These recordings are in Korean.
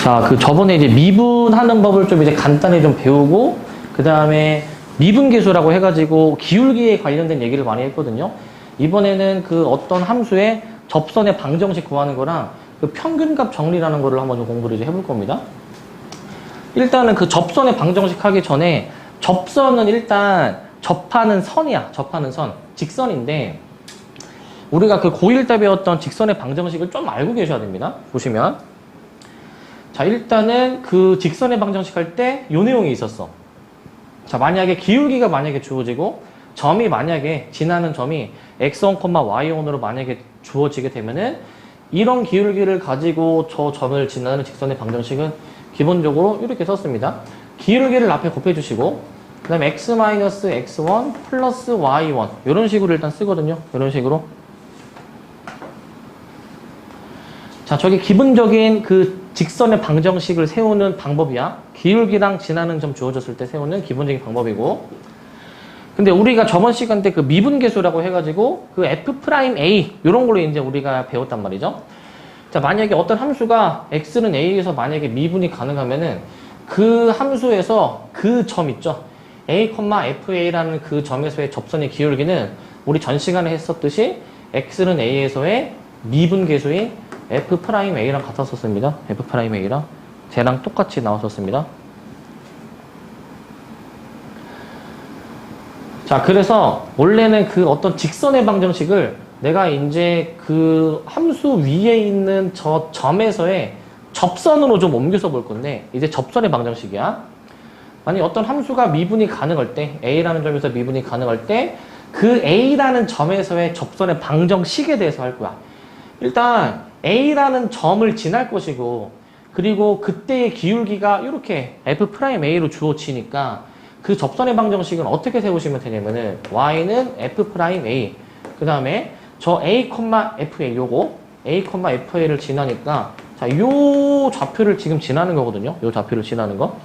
자, 저번에 이제 미분하는 법을 좀 이제 간단히 좀 배우고, 그 다음에 미분계수라고 해가지고 기울기에 관련된 얘기를 많이 했거든요. 이번에는 어떤 함수의 접선의 방정식 구하는 거랑 평균값 정리라는 거를 한번 좀 공부를 이제 해볼 겁니다. 일단은 접선의 방정식 하기 전에 접선은 일단 접하는 선이야. 접하는 선. 직선인데, 우리가 고1 때 배웠던 직선의 방정식을 좀 알고 계셔야 됩니다. 보시면. 자, 일단은 직선의 방정식 할 때 요 내용이 있었어. 자, 만약에 기울기가 만약에 주어지고 점이 만약에 지나는 점이 x1, y1으로 만약에 주어지게 되면은 이런 기울기를 가지고 저 점을 지나는 직선의 방정식은 기본적으로 이렇게 썼습니다. 기울기를 앞에 곱해주시고 그 다음에 x-x1 플러스 y1 이런 식으로 일단 쓰거든요. 이런 식으로. 자, 저게 기본적인 직선의 방정식을 세우는 방법이야. 기울기랑 지나는 점 주어졌을 때 세우는 기본적인 방법이고. 근데 우리가 저번 시간 때 미분계수라고 해가지고 f'(a) 이런 걸로 이제 우리가 배웠단 말이죠. 자, 만약에 어떤 함수가 x는 a에서 만약에 미분이 가능하면은 그 함수에서 그 점 있죠. a, fa라는 그 점에서의 접선의 기울기는 우리 전 시간에 했었듯이 x는 a에서의 미분계수인 f'a랑 같았었습니다. f'a랑 쟤랑 똑같이 나왔었습니다. 자, 그래서 원래는 어떤 직선의 방정식을 내가 이제 함수 위에 있는 저 점에서의 접선으로 좀 옮겨서 볼 건데, 이제 접선의 방정식이야. 만약 어떤 함수가 미분이 가능할 때, a라는 점에서 미분이 가능할 때, a라는 점에서의 접선의 방정식에 대해서 할 거야. 일단 a라는 점을 지날 것이고, 그리고 그때의 기울기가 이렇게 f'a로 주어지니까 그 접선의 방정식은 어떻게 세우시면 되냐면은 y는 f'a, 그 다음에 저 a, fa 요거 a, fa를 지나니까 자, 요 좌표를 지금 지나는 거거든요. 요 좌표를 지나는 거.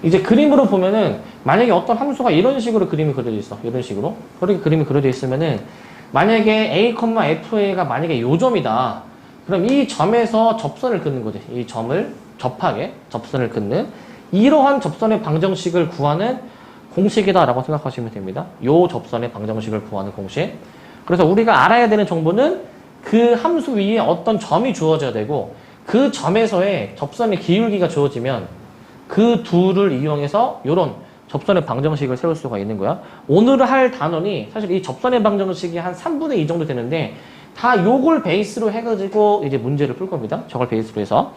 이제 그림으로 보면은 만약에 어떤 함수가 이런 식으로 그림이 그려져 있어. 이런 식으로. 그렇게 그림이 그려져 있으면은 만약에 a, fa가 만약에 요 점이다. 그럼 이 점에서 접선을 긋는 거지. 이 점을 접하게 접선을 긋는 이러한 접선의 방정식을 구하는 공식이다라고 생각하시면 됩니다. 요 접선의 방정식을 구하는 공식. 그래서 우리가 알아야 되는 정보는 그 함수 위에 어떤 점이 주어져야 되고 그 점에서의 접선의 기울기가 주어지면 그 둘을 이용해서 요런 접선의 방정식을 세울 수가 있는 거야. 오늘 할 단원이 사실 이 접선의 방정식이 한 3분의 2 정도 되는데 다 요걸 베이스로 해가지고 이제 문제를 풀 겁니다. 저걸 베이스로 해서.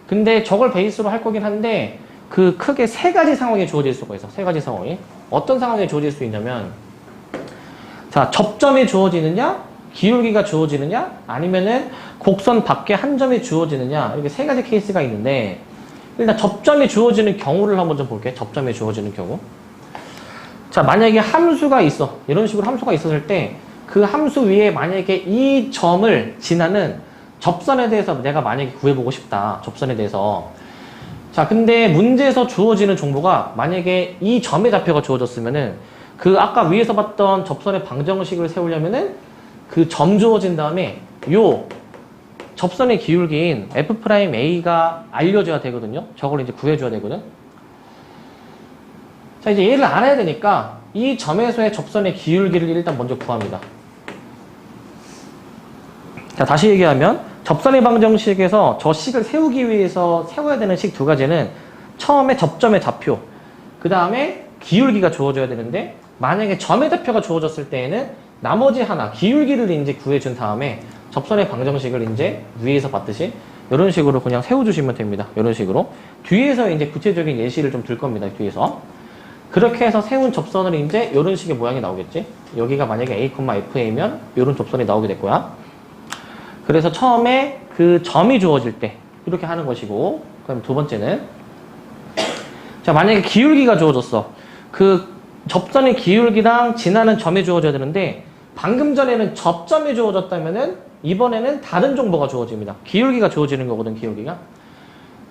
근데 저걸 베이스로 할 거긴 한데 크게 세 가지 상황이 주어질 수가 있어. 세 가지 상황이. 어떤 상황에 주어질 수 있냐면 자, 접점이 주어지느냐, 기울기가 주어지느냐, 아니면은 곡선 밖에 한 점이 주어지느냐, 이렇게 세 가지 케이스가 있는데 일단 접점이 주어지는 경우를 한번 좀 볼게. 접점이 주어지는 경우. 자, 만약에 함수가 있어. 이런 식으로 함수가 있었을 때 그 함수 위에 만약에 이 점을 지나는 접선에 대해서 내가 만약에 구해보고 싶다. 접선에 대해서. 자, 근데 문제에서 주어지는 정보가 만약에 이 점의 좌표가 주어졌으면은 아까 위에서 봤던 접선의 방정식을 세우려면은 그 점 주어진 다음에 요 접선의 기울기인 f'a가 알려줘야 되거든요. 저걸 이제 구해줘야 되거든. 자, 이제 얘를 알아야 되니까 이 점에서의 접선의 기울기를 일단 먼저 구합니다. 자, 다시 얘기하면 접선의 방정식에서 저 식을 세우기 위해서 세워야 되는 식 두 가지는 처음에 접점의 좌표, 그 다음에 기울기가 주어져야 되는데 만약에 점의 좌표가 주어졌을 때에는 나머지 하나 기울기를 이제 구해준 다음에 접선의 방정식을 이제 위에서 봤듯이 이런 식으로 그냥 세워주시면 됩니다. 이런 식으로 뒤에서 이제 구체적인 예시를 좀 들 겁니다. 뒤에서 그렇게 해서 세운 접선을 이제 이런 식의 모양이 나오겠지. 여기가 만약에 a, fa면 이런 접선이 나오게 될 거야. 그래서 처음에 점이 주어질 때 이렇게 하는 것이고, 그럼 두 번째는 자, 만약에 기울기가 주어졌어. 접선의 기울기랑 지나는 점이 주어져야 되는데 방금 전에는 접점이 주어졌다면은 이번에는 다른 정보가 주어집니다. 기울기가 주어지는 거거든. 기울기가.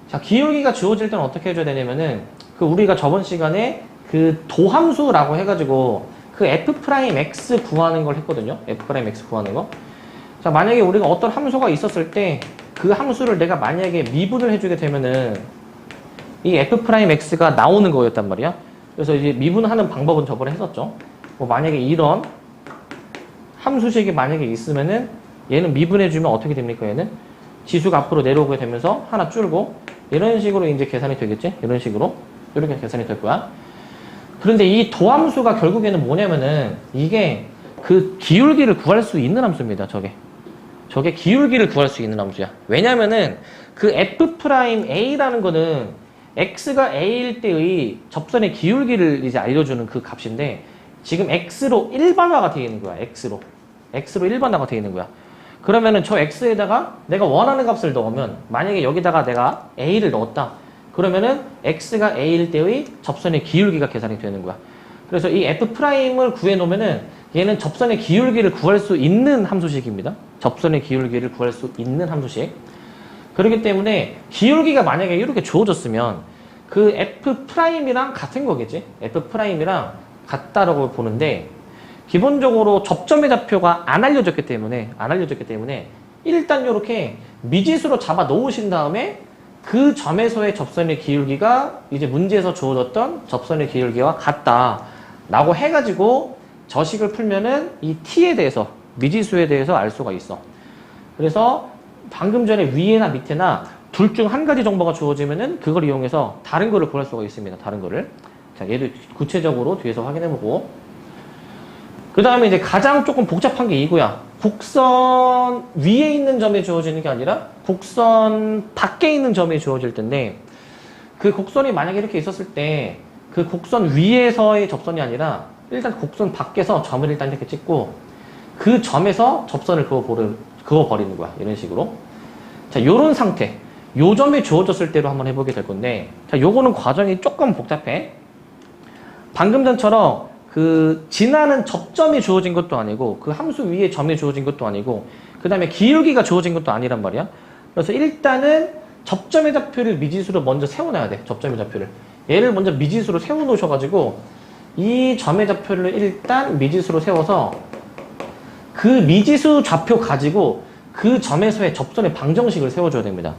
자, 기울기가 주어질 때는 어떻게 해줘야 되냐면은 우리가 저번 시간에 도함수라고 해가지고 f'x 구하는 걸 했거든요. f'x 구하는 거. 자, 만약에 우리가 어떤 함수가 있었을 때 그 함수를 내가 만약에 미분을 해주게 되면은 이 f'x가 나오는 거였단 말이야. 그래서 이제 미분하는 방법은 저번에 했었죠. 뭐 만약에 이런 함수식이 만약에 있으면은 얘는 미분해주면 어떻게 됩니까? 얘는 지수가 앞으로 내려오게 되면서 하나 줄고 이런 식으로 이제 계산이 되겠지? 이런 식으로 이렇게 계산이 될 거야. 그런데 이 도함수가 결국에는 뭐냐면은 이게 그 기울기를 구할 수 있는 함수입니다. 저게 기울기를 구할 수 있는 함수야. 왜냐면은 그 f'A라는 거는 x가 a일 때의 접선의 기울기를 이제 알려주는 그 값인데 지금 x로 일반화가 되어 있는 거야. x로 일반화가 되어 있는 거야. 그러면은 저 x에다가 내가 원하는 값을 넣으면 만약에 여기다가 내가 a를 넣었다. 그러면은 x가 a일 때의 접선의 기울기가 계산이 되는 거야. 그래서 이 f'을 구해 놓으면은 얘는 접선의 기울기를 구할 수 있는 함수식입니다. 접선의 기울기를 구할 수 있는 함수식. 그렇기 때문에 기울기가 만약에 이렇게 주어졌으면 그 f'이랑 같은 거겠지. f'이랑 같다라고 보는데 기본적으로 접점의 좌표가 안 알려졌기 때문에 일단 이렇게 미지수로 잡아 놓으신 다음에 그 점에서의 접선의 기울기가 이제 문제에서 주어졌던 접선의 기울기와 같다라고 해가지고 저식을 풀면은 이 t에 대해서 미지수에 대해서 알 수가 있어. 그래서 방금 전에 위에나 밑에나 둘 중 한 가지 정보가 주어지면은 그걸 이용해서 다른 거를 구할 수가 있습니다. 다른 거를. 자, 얘를 구체적으로 뒤에서 확인해보고. 그 다음에 이제 가장 조금 복잡한 게 이거야. 곡선 위에 있는 점에 주어지는 게 아니라 곡선 밖에 있는 점에 주어질 텐데 그 곡선이 만약에 이렇게 있었을 때 그 곡선 위에서의 접선이 아니라 일단 곡선 밖에서 점을 일단 이렇게 찍고 그 점에서 접선을 그어버리는 거야. 이런 식으로. 자, 요런 상태. 요 점에 주어졌을 때로 한번 해보게 될 건데 자, 요거는 과정이 조금 복잡해. 방금 전처럼 그 지나는 접점이 주어진 것도 아니고 그 함수 위에 점이 주어진 것도 아니고 그 다음에 기울기가 주어진 것도 아니란 말이야. 그래서 일단은 접점의 좌표를 미지수로 먼저 세워놔야 돼. 접점의 좌표를. 얘를 먼저 미지수로 세워놓으셔가지고 이 점의 좌표를 일단 미지수로 세워서 그 미지수 좌표 가지고 그 점에서의 접선의 방정식을 세워줘야 됩니다.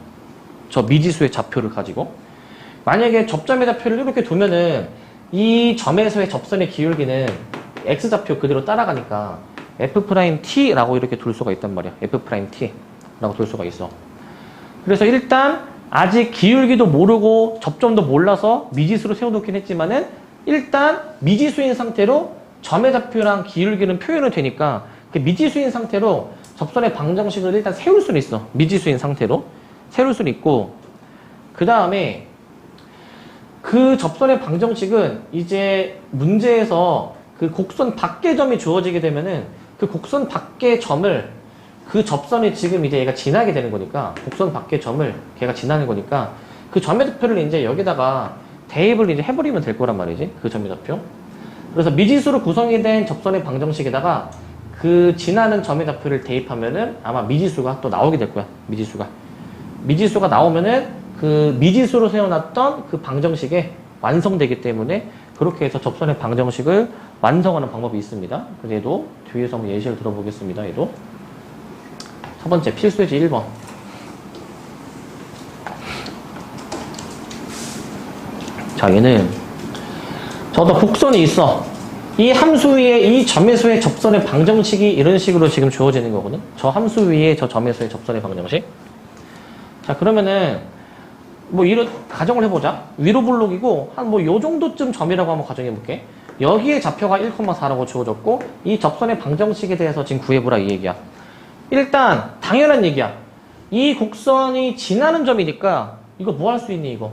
저 미지수의 좌표를 가지고. 만약에 접점의 좌표를 이렇게 두면은 이 점에서의 접선의 기울기는 x좌표 그대로 따라가니까 f't라고 이렇게 둘 수가 있단 말이야. f't라고 둘 수가 있어. 그래서 일단 아직 기울기도 모르고 접점도 몰라서 미지수로 세워놓긴 했지만은 일단 미지수인 상태로 점의 좌표랑 기울기는 표현이 되니까 그 미지수인 상태로 접선의 방정식을 일단 세울 수는 있어. 미지수인 상태로 세울 수는 있고 그 다음에 그 접선의 방정식은 이제 문제에서 그 곡선 밖의 점이 주어지게 되면은 그 곡선 밖의 점을 그 접선이 지금 이제 얘가 지나게 되는 거니까 곡선 밖의 점을 걔가 지나는 거니까 그 점의 좌표를 이제 여기다가 대입을 이제 해버리면 될 거란 말이지. 그 점의 좌표. 그래서 미지수로 구성이 된 접선의 방정식에다가 그 지나는 점의 좌표를 대입하면은 아마 미지수가 또 나오게 될 거야. 미지수가 나오면은 그 미지수로 세워놨던 그 방정식에 완성되기 때문에 그렇게 해서 접선의 방정식을 완성하는 방법이 있습니다. 그래서 얘도 뒤에서 한번 예시를 들어보겠습니다. 얘도 첫 번째 필수예제 1번. 자, 얘는 저도 곡선이 있어. 이 함수 위에 이 점에서의 접선의 방정식이 이런 식으로 지금 주어지는 거거든. 저 함수 위에 저 점에서의 접선의 방정식. 자, 그러면은 뭐 이런 가정을 해보자. 위로 블록이고 한 뭐 요 정도쯤 점이라고 한번 가정해볼게. 여기에 좌표가 1,4라고 주어졌고 이 접선의 방정식에 대해서 지금 구해보라 이 얘기야. 일단 당연한 얘기야. 이 곡선이 지나는 점이니까 이거 뭐 할 수 있니 이거?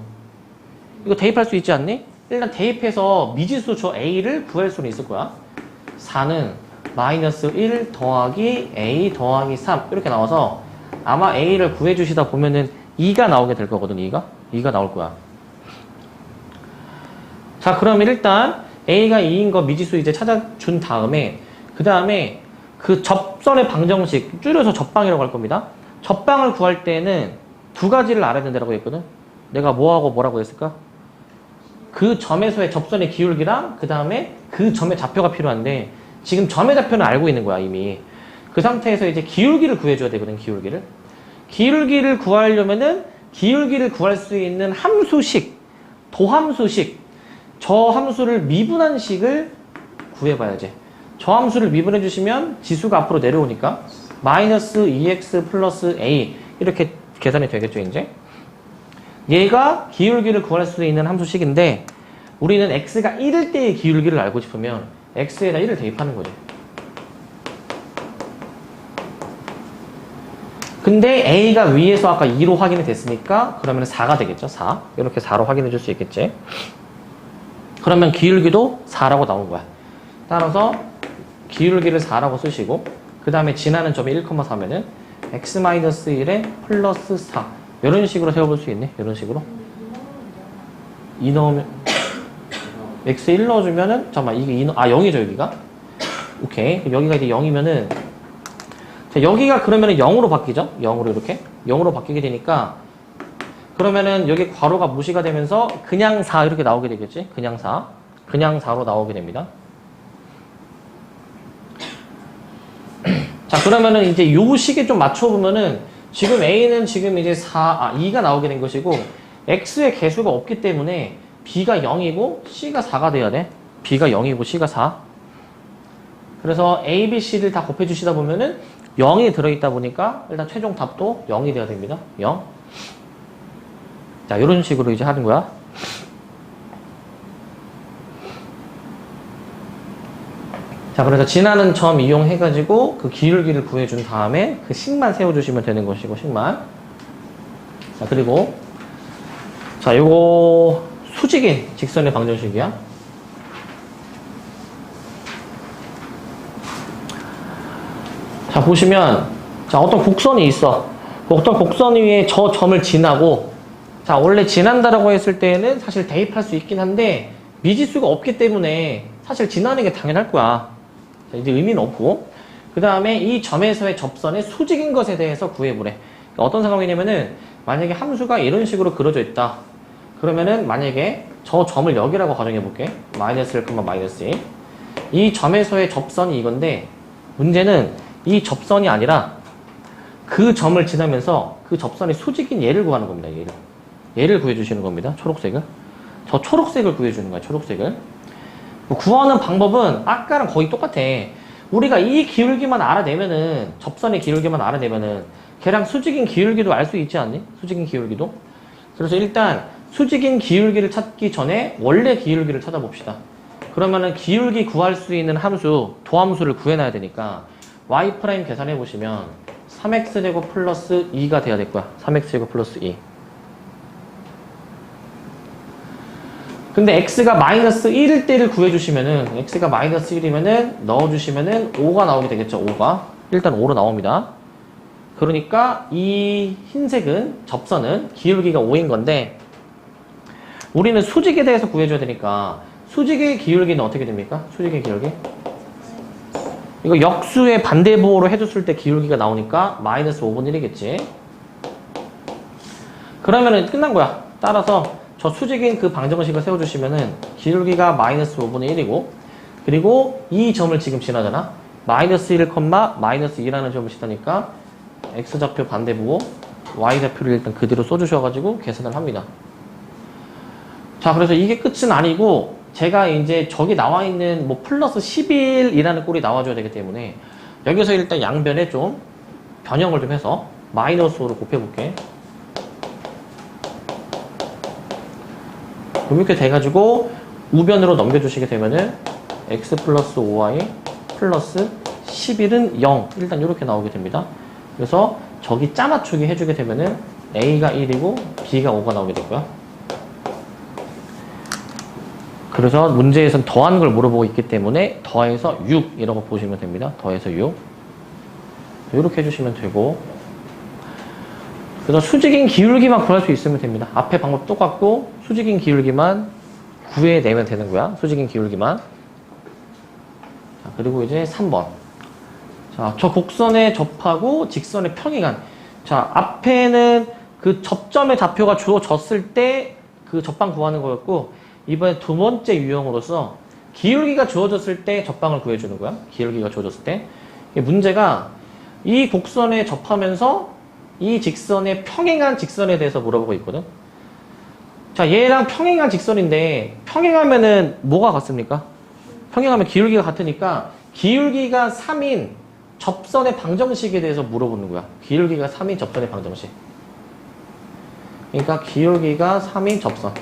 이거 대입할 수 있지 않니? 일단 대입해서 미지수 저 a를 구할 수는 있을 거야. 4는 마이너스 1 더하기 a 더하기 3 이렇게 나와서 아마 a를 구해주시다 보면은 2가 나오게 될 거거든. 2가 나올 거야. 자, 그러면 일단 a가 2인 거 미지수 이제 찾아준 다음에 그 다음에 그 접선의 방정식 줄여서 접방이라고 할 겁니다. 접방을 구할 때는 두 가지를 알아야 된다고 했거든. 내가 뭐하고 뭐라고 했을까? 그 점에서의 접선의 기울기랑 그 다음에 그 점의 좌표가 필요한데 지금 점의 좌표는 알고 있는 거야 이미. 그 상태에서 이제 기울기를 구해줘야 되거든. 기울기를 구하려면은 기울기를 구할 수 있는 함수식, 도함수식, 저 함수를 미분한 식을 구해봐야지. 저 함수를 미분해 주시면 지수가 앞으로 내려오니까 마이너스 2x 플러스 a 이렇게 계산이 되겠죠, 이제. 얘가 기울기를 구할 수 있는 함수식인데 우리는 x가 1일 때의 기울기를 알고 싶으면 x에다 1을 대입하는 거지. 근데 a가 위에서 아까 2로 확인이 됐으니까 그러면 4가 되겠죠. 4. 이렇게 4로 확인해 줄 수 있겠지. 그러면 기울기도 4라고 나온 거야. 따라서 기울기를 4라고 쓰시고 그 다음에 지나는 점이 1,4면은 x-1에 플러스 4 이런 식으로 세워볼 수 있네. 이런 식으로 2 넣으면 x 1 넣어주면은 잠깐만 이게 0이죠 여기가. 오케이. 여기가 이제 0이면은 자, 여기가 그러면은 0으로 바뀌죠? 0으로 이렇게 0으로 바뀌게 되니까 그러면은 여기 괄호가 무시가 되면서 그냥 4 이렇게 나오게 되겠지? 그냥 4로 나오게 됩니다. 자, 그러면은 이제 요 식에 좀 맞춰보면은 지금 A는 지금 이제 2가 나오게 된 것이고 X의 개수가 없기 때문에 B가 0이고 C가 4가 돼야 돼. B가 0이고 C가 4. 그래서 A, B, C를 다 곱해주시다 보면은 0이 들어있다 보니까 일단 최종 답도 0이 돼야 됩니다. 0. 자, 이런 식으로 이제 하는 거야. 자, 그래서 지나는 점 이용해가지고 그 기울기를 구해준 다음에 그 식만 세워주시면 되는 것이고, 식만. 자, 그리고, 자, 요거 수직인 직선의 방정식이야. 자, 보시면, 자, 어떤 곡선이 있어. 어떤 곡선 위에 저 점을 지나고, 자, 원래 지난다라고 했을 때는 사실 대입할 수 있긴 한데, 미지수가 없기 때문에 사실 지나는 게 당연할 거야. 자, 이제 의미는 없고. 그 다음에 이 점에서의 접선의 수직인 것에 대해서 구해보래. 그러니까 어떤 상황이냐면은, 만약에 함수가 이런 식으로 그려져 있다. 그러면은, 만약에 저 점을 여기라고 가정해볼게. 마이너스 1, 마이너스 1. 이 점에서의 접선이 이건데, 문제는 이 접선이 아니라 그 점을 지나면서 그 접선의 수직인 얘를 구하는 겁니다. 얘를 구해주시는 겁니다. 초록색을. 저 초록색을 구해주는 거야. 초록색을. 구하는 방법은 아까랑 거의 똑같아. 우리가 이 기울기만 알아내면은 접선의 기울기만 알아내면은 걔랑 수직인 기울기도 알 수 있지 않니? 수직인 기울기도. 그래서 일단 수직인 기울기를 찾기 전에 원래 기울기를 찾아봅시다. 그러면은 기울기 구할 수 있는 함수, 도함수를 구해놔야 되니까 y' 계산해 보시면 3x제곱 플러스 2가 돼야 될 거야. 3x제곱 플러스 2. 근데 x가 마이너스 1일 때를 구해주시면은 x가 마이너스 1이면은 넣어주시면은 5가 나오게 되겠죠. 5가. 일단 5로 나옵니다. 그러니까 이 흰색은 접선은 기울기가 5인 건데 우리는 수직에 대해서 구해줘야 되니까 수직의 기울기는 어떻게 됩니까? 수직의 기울기? 이거 역수의 반대부호로 해줬을 때 기울기가 나오니까 마이너스 5분의 1이겠지. 그러면은 끝난 거야. 따라서 저 수직인 그 방정식을 세워주시면은 기울기가 마이너스 5분의 1이고 그리고 이 점을 지금 지나잖아. 마이너스 1, 마이너스 2라는 점을 지나니까 x좌표 반대부호, y좌표를 일단 그대로 써주셔가지고 계산을 합니다. 자, 그래서 이게 끝은 아니고 제가 이제 저기 나와 있는 뭐 플러스 11이라는 꼴이 나와줘야 되기 때문에 여기서 일단 양변에 좀 변형을 좀 해서 마이너스 5로 곱해볼게. 이렇게 돼가지고 우변으로 넘겨주시게 되면은 x 플러스 5y 플러스 11은 0 일단 이렇게 나오게 됩니다. 그래서 저기 짜맞추기 해주게 되면은 a가 1이고 b가 5가 나오게 되고요. 그래서 문제에서는 더한 걸 물어보고 있기 때문에 더해서 6이라고 보시면 됩니다. 더해서 6 이렇게 해주시면 되고 그래서 수직인 기울기만 구할 수 있으면 됩니다. 앞에 방법 똑같고 수직인 기울기만 구해내면 되는 거야. 수직인 기울기만. 자, 그리고 이제 3번. 자, 저 곡선에 접하고 직선의 평행한. 자, 앞에는 그 접점의 좌표가 주어졌을 때 그 접방 구하는 거였고 이번에 두 번째 유형으로서 기울기가 주어졌을 때 접방을 구해주는 거야. 기울기가 주어졌을 때. 문제가 이 곡선에 접하면서 이 직선의 평행한 직선에 대해서 물어보고 있거든. 자, 얘랑 평행한 직선인데 평행하면은 뭐가 같습니까? 평행하면 기울기가 같으니까 기울기가 3인 접선의 방정식에 대해서 물어보는 거야. 기울기가 3인 접선의 방정식. 그러니까 기울기가 3인 접선.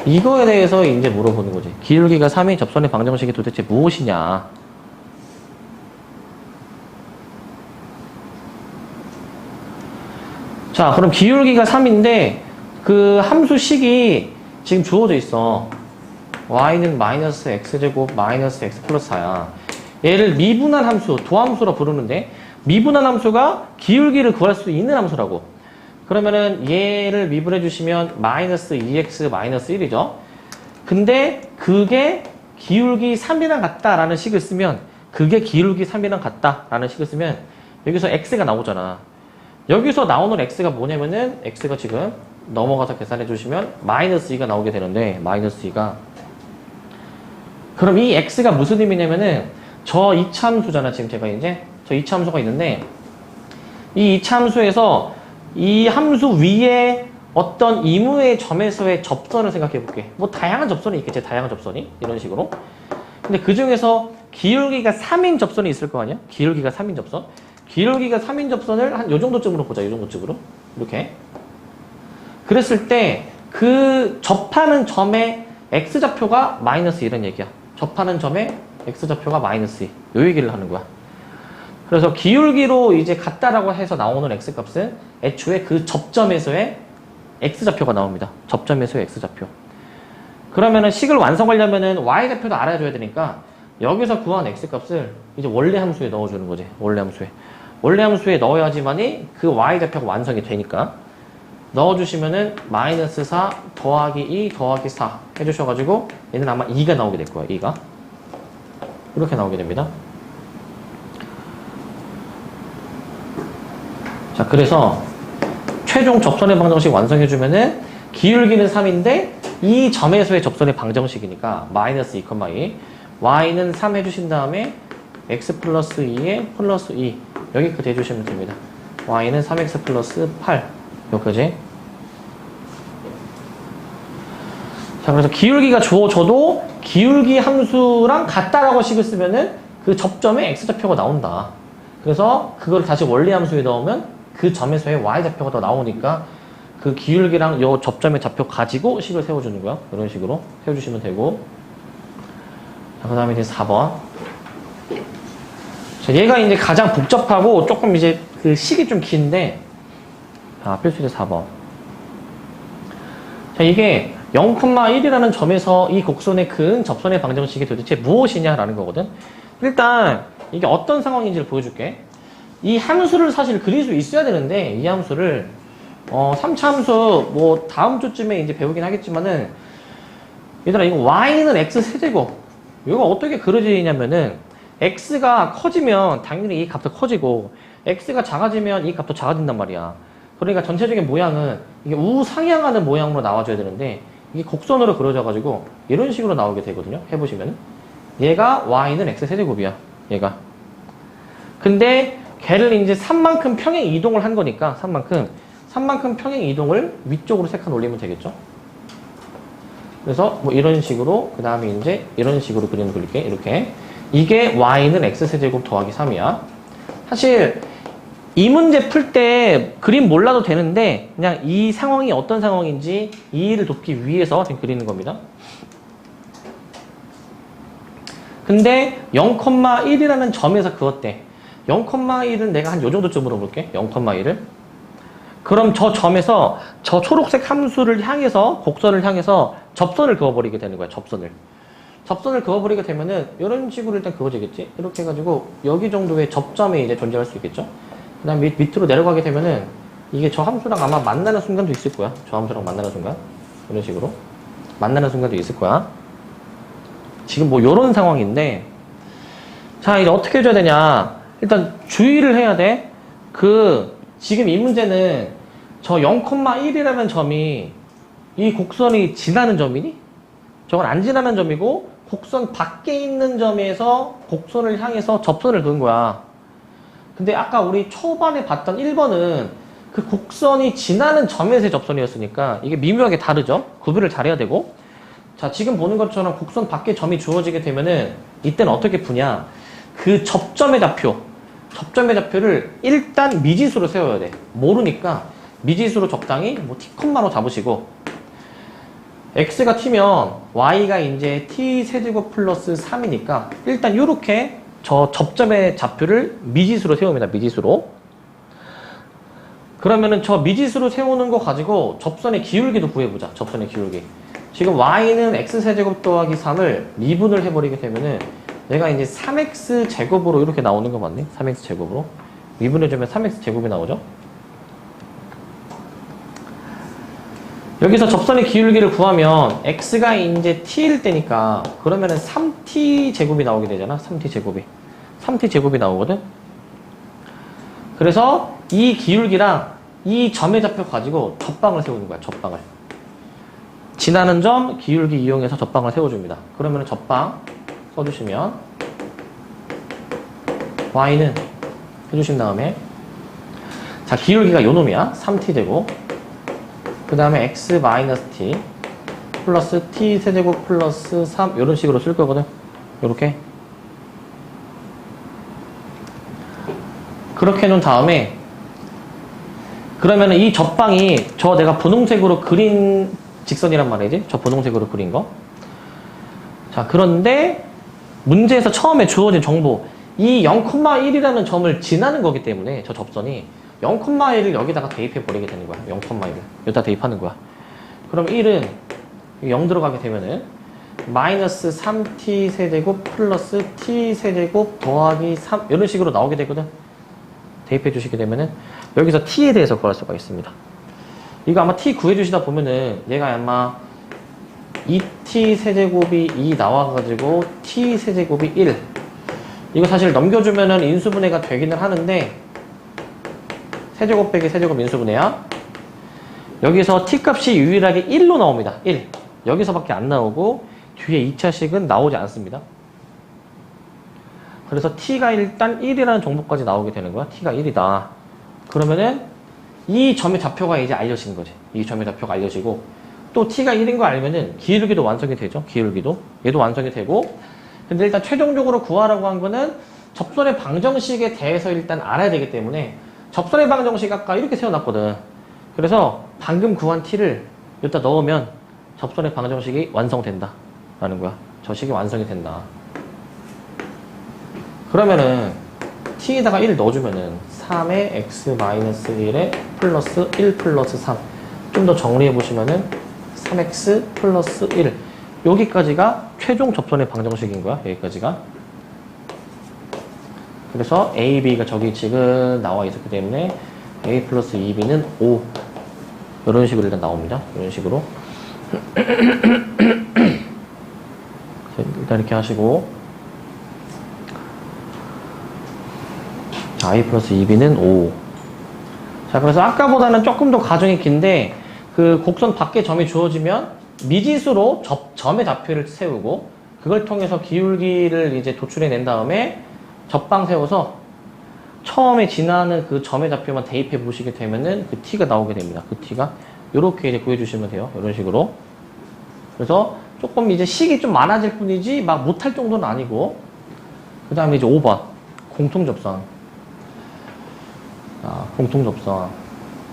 이거에 대해서 이제 물어보는 거지. 기울기가 3인 접선의 방정식이 도대체 무엇이냐. 자, 그럼 기울기가 3인데 그 함수식이 지금 주어져 있어. y는 마이너스 x제곱 마이너스 x 플러스 4야. 얘를 미분한 함수, 도함수라 부르는데 미분한 함수가 기울기를 구할 수 있는 함수라고. 그러면은 얘를 미분해 주시면 마이너스 2x 마이너스 1이죠. 근데 그게 기울기 3이랑 같다라는 식을 쓰면 그게 기울기 3이랑 같다라는 식을 쓰면 여기서 x가 나오잖아. 여기서 나오는 x가 뭐냐면은 x가 지금 넘어가서 계산해 주시면 마이너스 2가 나오게 되는데 마이너스 2가 그럼 이 x가 무슨 의미냐면은 저 이차함수잖아. 지금 제가 이제 저 이차함수가 있는데 이 이차함수에서 이 함수 위에 어떤 이무의 점에서의 접선을 생각해 볼게. 뭐 다양한 접선이 있겠지. 다양한 접선이 이런 식으로. 근데 그 중에서 기울기가 3인 접선이 있을 거 아니야? 기울기가 3인 접선. 기울기가 3인 접선을 한 요 정도쯤으로 보자. 요 정도쯤으로. 이렇게. 그랬을 때 그 접하는 점의 x좌표가 마이너스 2란 얘기야. 접하는 점의 x좌표가 마이너스 2. 요 얘기를 하는 거야. 그래서 기울기로 이제 같다라고 해서 나오는 x값은 애초에 그 접점에서의 x좌표가 나옵니다. 접점에서의 x좌표. 그러면은 식을 완성하려면은 y좌표도 알아줘야 되니까 여기서 구한 x값을 이제 원래 함수에 넣어주는 거지. 원래 함수에. 원래 함수에 넣어야지만이 그 y좌표가 완성이 되니까. 넣어주시면은 마이너스 4 더하기 2 더하기 4 해주셔가지고 얘는 아마 2가 나오게 될 거야. 2가. 이렇게 나오게 됩니다. 자, 그래서 최종 접선의 방정식 완성해주면은 기울기는 3인데 이 점에서의 접선의 방정식이니까 마이너스 2,2 y는 3 해주신 다음에 x 플러스 2에 플러스 2 여기까지 해주시면 됩니다. y는 3x 플러스 8 여기까지. 자, 그래서 기울기가 주어져도 기울기 함수랑 같다라고 식을 쓰면은 그 접점에 x좌표가 나온다. 그래서 그걸 다시 원래 함수에 넣으면 그 점에서의 y좌표가 더 나오니까 그 기울기랑 요 접점의 좌표 가지고 식을 세워주는 거야. 이런 식으로 세워주시면 되고. 자, 그 다음에 이제 4번. 자, 얘가 이제 가장 복잡하고 조금 이제 그 식이 좀 긴데, 자, 필수제 4번. 자, 이게 0,1이라는 점에서 이 곡선의 근 접선의 방정식이 도대체 무엇이냐라는 거거든. 일단 이게 어떤 상황인지를 보여줄게. 이 함수를 사실 그릴 수 있어야 되는데 이 함수를 3차 함수 뭐 다음 주쯤에 이제 배우긴 하겠지만은 얘들아 이거 y는 x 세제곱 이거 어떻게 그려지냐면은 x가 커지면 당연히 이 값도 커지고 x가 작아지면 이 값도 작아진단 말이야. 그러니까 전체적인 모양은 이게 우상향하는 모양으로 나와줘야 되는데 이게 곡선으로 그려져 가지고 이런 식으로 나오게 되거든요. 해보시면 얘가 y는 x 세제곱이야. 얘가. 근데 걔를 이제 3만큼 평행 이동을 한 거니까 3만큼 평행 이동을 위쪽으로 세칸 올리면 되겠죠. 그래서 뭐 이런 식으로 그 다음에 이제 이런 식으로 그림 그릴게. 이렇게. 이게 y는 x세제곱 더하기 3이야. 사실 이 문제 풀 때 그림 몰라도 되는데 그냥 이 상황이 어떤 상황인지 이해를 돕기 위해서 지금 그리는 겁니다. 근데 0,1이라는 점에서 그었대. 0,1은 내가 한 요 정도쯤으로 볼게. 0,1을. 그럼 저 점에서 저 초록색 함수를 향해서 곡선을 향해서 접선을 그어버리게 되는 거야. 접선을 그어버리게 되면은 이런 식으로 일단 그어지겠지. 이렇게 해가지고 여기 정도의 접점에 이제 존재할 수 있겠죠. 그 다음 밑으로 내려가게 되면은 이게 저 함수랑 아마 만나는 순간도 있을 거야. 저 함수랑 만나는 순간. 이런 식으로 만나는 순간도 있을 거야. 지금 뭐 요런 상황인데 자 이제 어떻게 해줘야 되냐. 일단 주의를 해야 돼. 지금 이 문제는 저 0,1이라는 점이 이 곡선이 지나는 점이니? 저건 안 지나는 점이고 곡선 밖에 있는 점에서 곡선을 향해서 접선을 그은 거야. 근데 아까 우리 초반에 봤던 1번은 그 곡선이 지나는 점에서의 접선이었으니까 이게 미묘하게 다르죠? 구별을 잘해야 되고. 자, 지금 보는 것처럼 곡선 밖에 점이 주어지게 되면은 이때는 어떻게 푸냐? 그 접점의 좌표를 일단 미지수로 세워야 돼. 모르니까 미지수로 적당히 뭐 t, 로 잡으시고 x가 t면 y가 이제 t 세제곱 플러스 3이니까 일단 요렇게 저 접점의 좌표를 미지수로 세웁니다. 미지수로. 그러면은 저 미지수로 세우는 거 가지고 접선의 기울기도 구해보자. 접선의 기울기. 지금 y는 x세제곱 더하기 3을 미분을 해버리게 되면은 내가 이제 3x 제곱으로 이렇게 나오는 거 맞네? 3x 제곱으로. 미분해주면 3x 제곱이 나오죠? 여기서 접선의 기울기를 구하면 x가 이제 t일 때니까 그러면은 3t 제곱이 나오게 되잖아. 3t 제곱이 나오거든? 그래서 이 기울기랑 이 점의 좌표 가지고 접방을 세우는 거야. 접방을. 지나는 점 기울기 이용해서 접방을 세워줍니다. 그러면 접방 써주시면 y는 해주신 다음에 자 기울기가 요놈이야. 3t 되고 그 다음에 x 마이너스 t 플러스 t 세제곱 플러스 3 이런 식으로 쓸 거거든. 요렇게 그렇게 해놓은 다음에 그러면은 이 접방이 저 내가 분홍색으로 그린 직선이란 말이지. 저 분홍색으로 그린 거. 자, 그런데 문제에서 처음에 주어진 정보 이 0,1이라는 점을 지나는 거기 때문에 저 접선이 0,1을 여기다가 대입해 버리게 되는 거야. 0,1을 여기다 대입하는 거야. 그럼 1은 0 들어가게 되면은 마이너스 3t 세제곱 플러스 t 세제곱 더하기 3 이런 식으로 나오게 되거든. 대입해 주시게 되면은 여기서 t에 대해서 구할 수가 있습니다. 이거 아마 t 구해주시다 보면은 얘가 아마 2t 세제곱이 2 나와가지고 t 세제곱이 1 이거 사실 넘겨주면은 인수분해가 되기는 하는데 세제곱 빼기 세제곱 인수분해야 여기서 t 값이 유일하게 1로 나옵니다. 1 여기서밖에 안 나오고 뒤에 2차식은 나오지 않습니다. 그래서 t가 일단 1이라는 정보까지 나오게 되는 거야. t가 1이다. 그러면은 이 점의 좌표가 이제 알려지는 거지. 이 점의 좌표가 알려지고 또 t가 1인 거 알면은 기울기도 완성이 되죠. 기울기도 얘도 완성이 되고 근데 일단 최종적으로 구하라고 한 거는 접선의 방정식에 대해서 일단 알아야 되기 때문에 접선의 방정식 아까 이렇게 세워놨거든. 그래서 방금 구한 t를 여기다 넣으면 접선의 방정식이 완성된다 라는 거야. 저 식이 완성이 된다. 그러면은 t에다가 1 넣어주면은 3의 x-1에 플러스 1 플러스 3 좀 더 정리해 보시면은 3x 플러스 1 여기까지가 최종 접선의 방정식인 거야. 여기까지가. 그래서 a, b가 저기 지금 나와 있었기 때문에 a 플러스 2b는 5 이런 식으로 일단 나옵니다. 이런 식으로 일단 이렇게 하시고 i 플러스 2b는 5 자 그래서 아까보다는 조금 더 과정이 긴데 그 곡선 밖에 점이 주어지면 미지수로 점의 좌표를 세우고 그걸 통해서 기울기를 이제 도출해 낸 다음에 접방 세워서 처음에 지나는 그 점의 좌표만 대입해 보시게 되면은 그 t가 나오게 됩니다. 그 t가 이렇게 이제 구해주시면 돼요. 이런 식으로. 그래서 조금 이제 식이 좀 많아질 뿐이지 막 못할 정도는 아니고 그 다음에 이제 5번 공통접선. 자, 공통접선.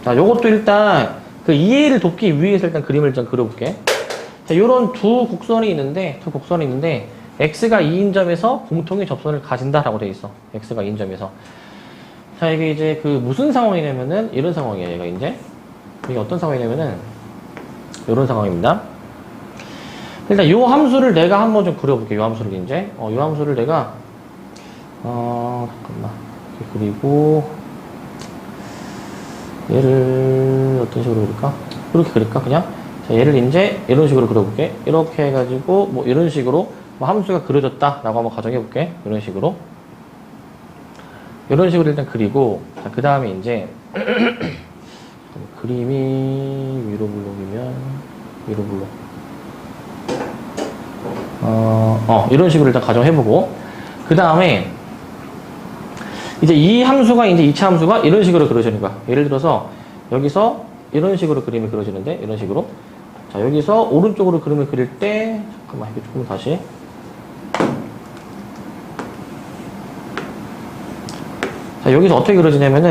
자, 요것도 일단 그 이해를 돕기 위해서 일단 그림을 좀 그려볼게. 자, 요런 두 곡선이 있는데 x가 2인 점에서 공통의 접선을 가진다라고 되어 있어. x가 2인 점에서. 자, 이게 이제 그 무슨 상황이냐면은 이런 상황이에요. 얘가 이제 이게 어떤 상황이냐면은 이런 상황입니다. 일단 요 함수를 내가 한번 좀 그려볼게. 요 함수를 이제 요 함수를 내가 잠깐만 그리고 얘를 어떤 식으로 그릴까? 이렇게 그릴까 그냥? 자, 얘를 이제 이런 식으로 그려볼게. 이렇게 해가지고 뭐 이런 식으로 뭐 함수가 그려졌다라고 한번 가정해볼게. 이런 식으로 일단 그리고 자, 그 다음에 이제 그림이 위로 블록이면 위로 블록 이런 식으로 일단 가정해보고 그 다음에 이제 이 함수가 이제 2차 함수가 이런 식으로 그려지는 거야. 예를 들어서 여기서 이런 식으로 그림이 그려지는데 이런 식으로. 자, 여기서 오른쪽으로 그림을 그릴 때 잠깐만 이거 조금 다시. 자, 여기서 어떻게 그려지냐면은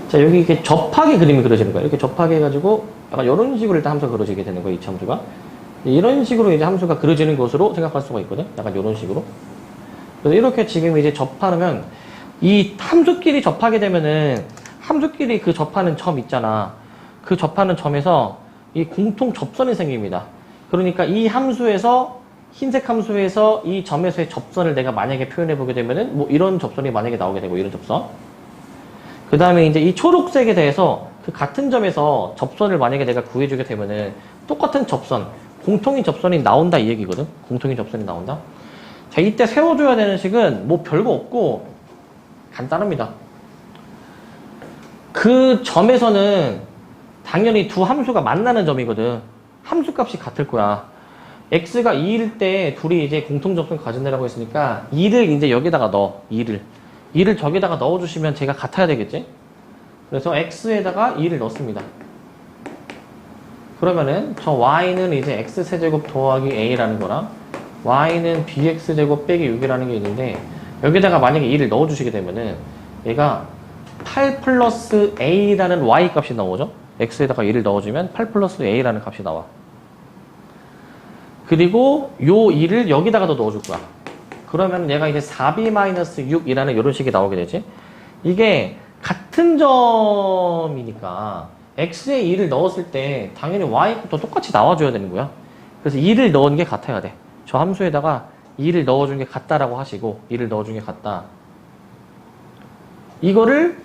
자, 여기 이렇게 접하게 그림이 그려지는 거야. 이렇게 접하게 해가지고 약간 이런 식으로 일단 함수가 그려지게 되는 거야. 2차 함수가. 이런 식으로 이제 함수가 그려지는 것으로 생각할 수가 있거든. 약간 이런 식으로. 그래서 이렇게 지금 이제 접하면 이 함수끼리 접하게 되면은 함수끼리 그 접하는 점 있잖아. 그 접하는 점에서 이 공통 접선이 생깁니다. 그러니까 이 함수에서 흰색 함수에서 이 점에서의 접선을 내가 만약에 표현해 보게 되면은 뭐 이런 접선이 만약에 나오게 되고 이런 접선. 그 다음에 이제 이 초록색에 대해서 그 같은 점에서 접선을 만약에 내가 구해주게 되면은 똑같은 접선, 공통인 접선이 나온다 이 얘기거든. 공통인 접선이 나온다. 자, 이때 세워줘야 되는 식은 뭐 별거 없고 간단합니다. 그 점에서는 당연히 두 함수가 만나는 점이거든. 함수값이 같을 거야. x가 2일 때 둘이 이제 공통접선 가진다라고 했으니까 2를 이제 여기다가 넣어. 2를 저기다가 넣어주시면 제가 같아야 되겠지? 그래서 x에다가 2를 넣습니다. 그러면은 저 y는 이제 x세제곱 더하기 a라는 거랑 y는 bx제곱 빼기 6이라는 게 있는데 여기다가 만약에 2를 넣어주시게 되면은 얘가 8 플러스 a라는 y 값이 나오죠? x에다가 2를 넣어주면 8 플러스 a라는 값이 나와. 그리고 요 2를 여기다가 더 넣어줄 거야. 그러면 얘가 이제 4b-6이라는 이런 식이 나오게 되지. 이게 같은 점이니까 x에 2를 넣었을 때 당연히 y값도 똑같이 나와줘야 되는 거야. 그래서 2를 넣은 게 같아야 돼. 저 함수에다가 2를 넣어준 게 같다라고 하시고 2를 넣어준 게 같다. 이거를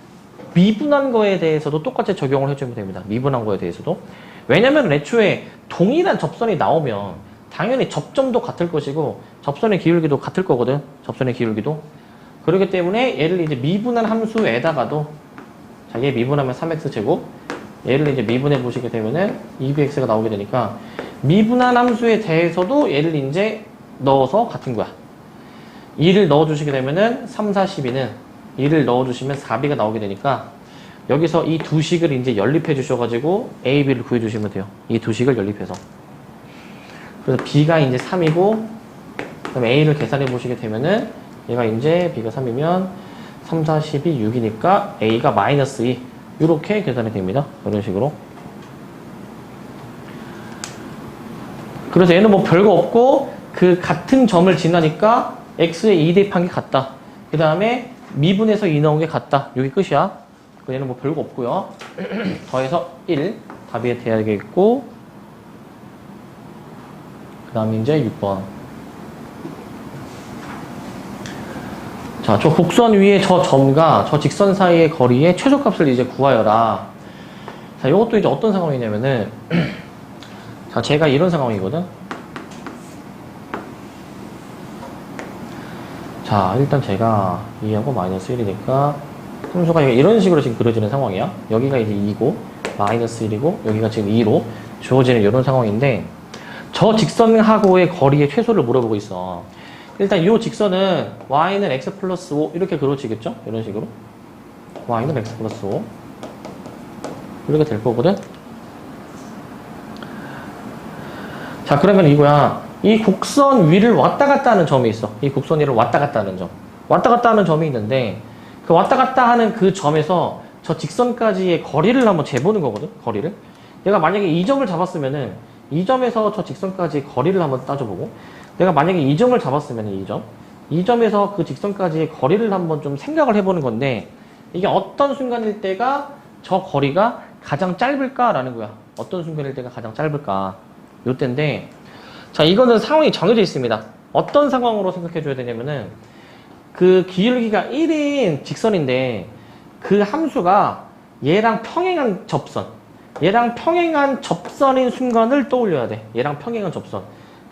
미분한 거에 대해서도 똑같이 적용을 해주면 됩니다. 미분한 거에 대해서도. 왜냐면 애초에 동일한 접선이 나오면 당연히 접점도 같을 것이고 접선의 기울기도 같을 거거든. 접선의 기울기도. 그렇기 때문에 얘를 이제 미분한 함수에다가도 자, 얘 미분하면 3x제곱 얘를 이제 미분해 보시게 되면은 2bx가 나오게 되니까 미분한 함수에 대해서도 얘를 이제 넣어서 같은 거야. 2를 넣어주시게 되면은 3, 4, 12는 2를 넣어주시면 4b가 나오게 되니까 여기서 이 두 식을 이제 연립해 주셔가지고 a, b를 구해주시면 돼요. 이 두 식을 연립해서. 그래서 b가 이제 3이고 그다음에 a를 계산해 보시게 되면은 얘가 이제 b가 3이면 3, 4, 12, 6이니까 a가 마이너스 2 이렇게 계산이 됩니다. 이런 식으로. 그래서 얘는 뭐 별거 없고 그 같은 점을 지나니까 x에 2 대입한 게 같다. 그 다음에 미분해서 2 넣은 게 같다. 여기 끝이야. 얘는 뭐 별거 없고요. 더해서 1 답이 돼야겠고 그 다음에 이제 6번. 자, 저 곡선 위에 저 점과 저 직선 사이의 거리의 최소값을 이제 구하여라. 자, 이것도 이제 어떤 상황이냐면은 자, 제가 이런 상황이거든. 자, 일단 제가 2하고 마이너스 1이니까 함수가 이런 식으로 지금 그려지는 상황이야. 여기가 이제 2고 마이너스 1이고 여기가 지금 2로 주어지는 이런 상황인데 저 직선하고의 거리의 최소를 물어보고 있어. 일단 이 직선은 y는 x 플러스 5 이렇게 그려지겠죠? 이런 식으로 y는 x 플러스 5 이렇게 될 거거든. 자, 그러면 이거야. 이 곡선 위를 왔다 갔다 하는 점이 있어. 이 곡선 위를 왔다 갔다 하는 점. 왔다 갔다 하는 점이 있는데 그 왔다 갔다 하는 그 점에서 저 직선까지의 거리를 한번 재보는 거거든. 거리를. 내가 만약에 이 점을 잡았으면은 이 점에서 저 직선까지의 거리를 한번 따져보고 내가 만약에 이 점을 잡았으면 이 점에서 그 직선까지의 거리를 한번 좀 생각을 해보는 건데 이게 어떤 순간일 때가 저 거리가 가장 짧을까라는 거야. 어떤 순간일 때가 가장 짧을까. 요때인데 자, 이거는 상황이 정해져 있습니다. 어떤 상황으로 생각해 줘야 되냐면은 그 기울기가 1인 직선인데 그 함수가 얘랑 평행한 접선 얘랑 평행한 접선인 순간을 떠올려야 돼. 얘랑 평행한 접선.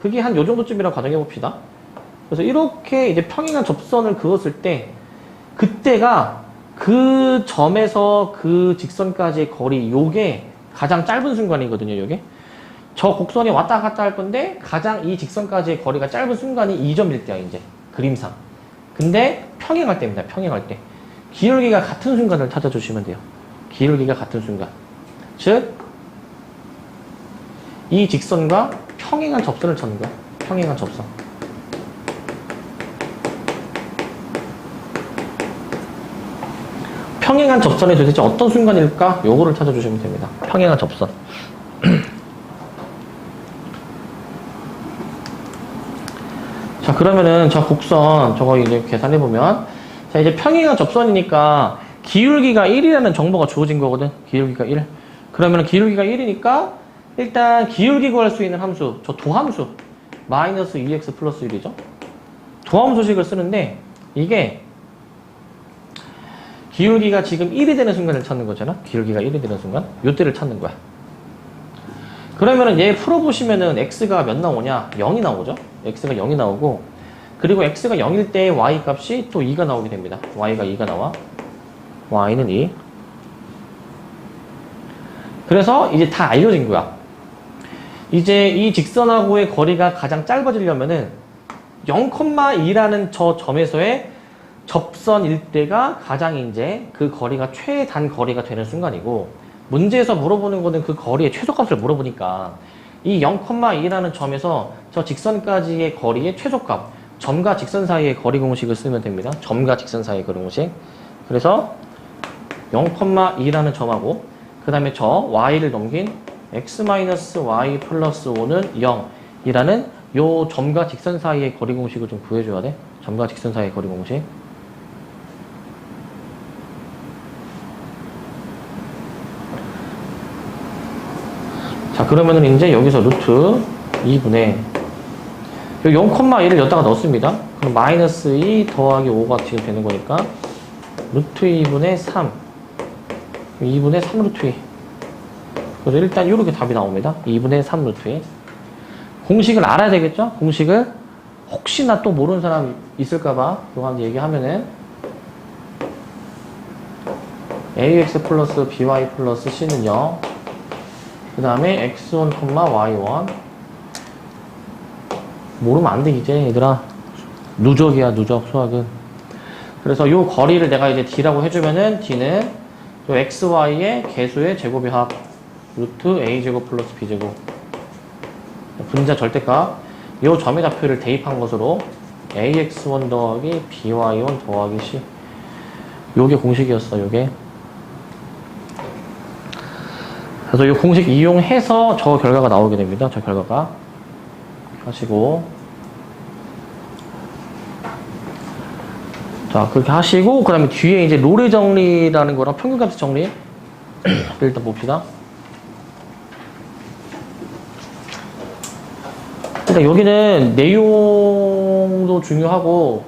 그게 한 요 정도쯤이라고 가정해 봅시다. 그래서 이렇게 이제 평행한 접선을 그었을 때 그때가 그 점에서 그 직선까지의 거리 요게 가장 짧은 순간이거든요. 요게 저 곡선이 왔다 갔다 할 건데 가장 이 직선까지의 거리가 짧은 순간이 이 점일 때야. 이제 그림상. 근데 평행할 때입니다. 평행할 때. 기울기가 같은 순간을 찾아주시면 돼요. 기울기가 같은 순간. 즉, 이 직선과 평행한 접선을 찾는 거야. 평행한 접선. 평행한 접선이 도대체 어떤 순간일까? 요거를 찾아주시면 됩니다. 평행한 접선. 자, 그러면은 저 곡선 저거 이제 계산해보면, 자, 이제 평행한 접선이니까 기울기가 1이라는 정보가 주어진 거거든. 기울기가 1. 그러면은 기울기가 1이니까 일단 기울기 구할 수 있는 함수, 저 도함수 마이너스 2x 플러스 1이죠. 도함 소식을 쓰는데 이게 기울기가 지금 1이 되는 순간을 찾는 거잖아. 기울기가 1이 되는 순간 요때를 찾는 거야. 그러면은 얘 풀어보시면은 x가 몇 나오냐? 0이 나오죠. x가 0이 나오고, 그리고 x가 0일 때 y 값이 또 2가 나오게 됩니다. y가 2가 나와. y는 2. 그래서 이제 다 알려진 거야. 이제 이 직선하고의 거리가 가장 짧아지려면은 0,2라는 저 점에서의 접선 일대가 가장 이제 그 거리가 최단 거리가 되는 순간이고, 문제에서 물어보는 거는 그 거리의 최소값을 물어보니까 이 0,2라는 점에서 저 직선까지의 거리의 최소값, 점과 직선 사이의 거리 공식을 쓰면 됩니다. 점과 직선 사이의 거리 공식. 그래서 0,2라는 점하고 그 다음에 저 y를 넘긴 x-y 플러스 5는 0이라는 요 점과 직선 사이의 거리 공식을 좀 구해줘야 돼. 점과 직선 사이의 거리 공식. 자, 그러면은 이제 여기서 루트 2분의 0,1을 여기다가 넣습니다. 그럼 마이너스 2 더하기 5가 지금 되는 거니까 루트 2분의 3 2분의 3 루트 2. 그래서 일단 이렇게 답이 나옵니다. 2분의 3 루트 2. 공식을 알아야 되겠죠? 공식을 혹시나 또 모르는 사람 있을까봐 이거 한번 얘기하면은 ax 플러스 by 플러스 c는 0, 그 다음에 x1, y1. 모르면 안 돼, 이제, 얘들아. 누적이야, 누적, 수학은. 그래서 요 거리를 내가 이제 d라고 해주면은 d는 요 xy의 개수의 제곱의 합, 루트 a제곱 플러스 b제곱. 분자 절대값. 요 점의 좌표를 대입한 것으로 ax1 더하기 by1 더하기 c. 요게 공식이었어, 요게. 그래서 이 공식 이용해서 저 결과가 나오게 됩니다. 저 결과가. 하시고. 자, 그렇게 하시고, 그 다음에 뒤에 이제 롤의 정리라는 거랑 평균값의 정리. 일단 봅시다. 일단 여기는 내용도 중요하고,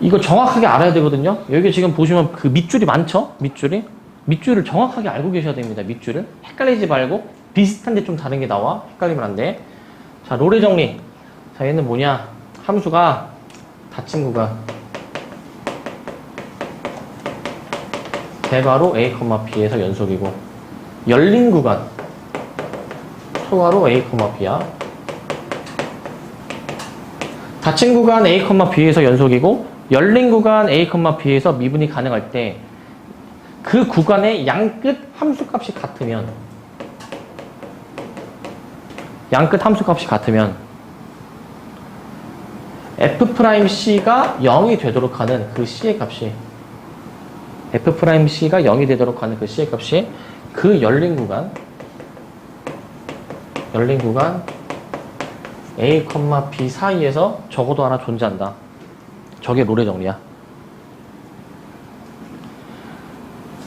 이거 정확하게 알아야 되거든요. 여기 지금 보시면 그 밑줄이 많죠? 밑줄을 정확하게 알고 계셔야 됩니다. 밑줄을. 헷갈리지 말고 비슷한데 좀 다른 게 나와. 헷갈리면 안 돼. 자, 롤의 정리. 자, 얘는 뭐냐? 함수가 닫힌 구간. 대괄호 a, b에서 연속이고, 열린 구간. 소괄호 a, b야. 닫힌 구간 a, b에서 연속이고, 열린 구간 a, b에서 미분이 가능할 때 그 구간의 양끝 함수값이 같으면 f'c가 0이 되도록 하는 그 c의 값이 f'c가 0이 되도록 하는 그 c의 값이 그 열린 구간 a, b 사이에서 적어도 하나 존재한다. 저게 롤의 정리야.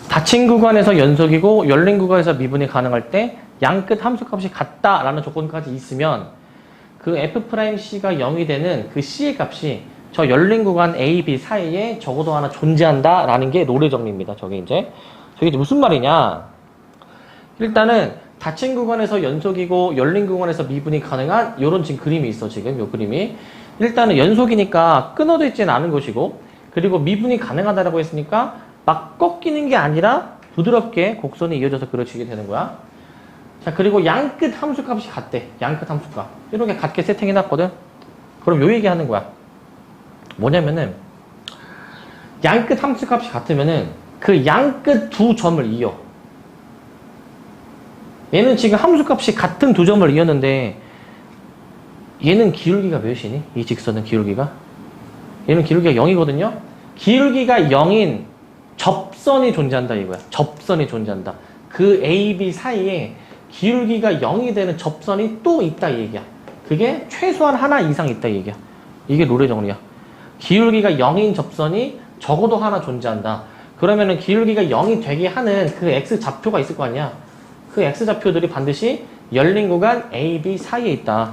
닫힌 구간에서 연속이고 열린 구간에서 미분이 가능할 때 양끝 함수값이 같다라는 조건까지 있으면 그 f'c가 0이 되는 그 c의 값이 저 열린 구간 a, b 사이에 적어도 하나 존재한다라는 게 롤의 정리입니다. 저게 이제 무슨 말이냐? 일단은 닫힌 구간에서 연속이고 열린 구간에서 미분이 가능한 요런 지금 그림이 있어. 지금 요 그림이 일단은 연속이니까 끊어져 있지는 않은 것이고, 그리고 미분이 가능하다라고 했으니까 막 꺾이는 게 아니라 부드럽게 곡선이 이어져서 그려지게 되는 거야. 자, 그리고 양끝 함수값이 같대. 양끝 함수값 이렇게 같게 세팅해 놨거든. 그럼 요 얘기 하는 거야. 뭐냐면은 양끝 함수값이 같으면은 그 양끝 두 점을 이어. 얘는 지금 함수값이 같은 두 점을 이었는데 얘는 기울기가 몇이니? 이 직선은 기울기가? 얘는 기울기가 0이거든요? 기울기가 0인 접선이 존재한다 이거야. 접선이 존재한다. 그 A, B 사이에 기울기가 0이 되는 접선이 또 있다 이 얘기야. 그게 최소한 하나 이상 있다 이 얘기야. 이게 롤의 정리야. 기울기가 0인 접선이 적어도 하나 존재한다. 그러면은 기울기가 0이 되게 하는 그 X좌표가 있을 거 아니야. 그 X좌표들이 반드시 열린 구간 A, B 사이에 있다.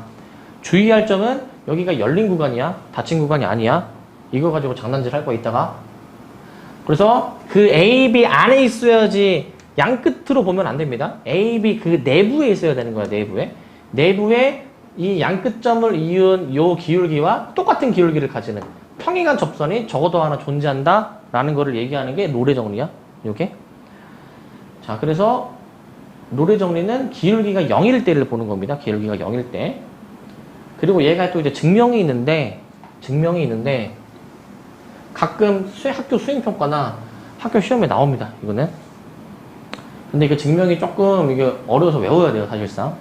주의할 점은 여기가 열린 구간이야. 닫힌 구간이 아니야. 이거 가지고 장난질 할 거 있다가. 그래서 그 A, B 안에 있어야지 양 끝으로 보면 안 됩니다. A, B 그 내부에 있어야 되는 거야. 내부에. 내부에 이 양끝점을 이은 요 기울기와 똑같은 기울기를 가지는 평행한 접선이 적어도 하나 존재한다 라는 거를 얘기하는 게 롤의 정리야. 요게. 자, 그래서 롤의 정리는 기울기가 0일 때를 보는 겁니다. 기울기가 0일 때. 그리고 얘가 또 이제 증명이 있는데 가끔 학교 수행평가나 학교 시험에 나옵니다. 이거는. 근데 이거 증명이 조금 이게 어려워서 외워야 돼요. 사실상.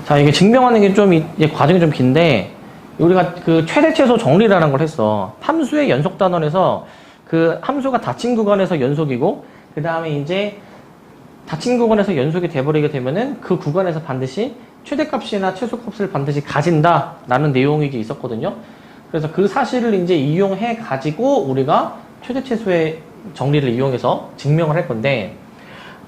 자, 이게 증명하는 게 좀, 이제 과정이 좀 긴데, 우리가 그 최대 최소 정리라는 걸 했어. 함수의 연속 단원에서 그 함수가 닫힌 구간에서 연속이고, 그 다음에 이제 닫힌 구간에서 연속이 돼버리게 되면은 그 구간에서 반드시 최대값이나 최소값을 반드시 가진다라는 내용이 이제 있었거든요. 그래서 그 사실을 이제 이용해 가지고 우리가 최대 최소의 정리를 이용해서 증명을 할 건데,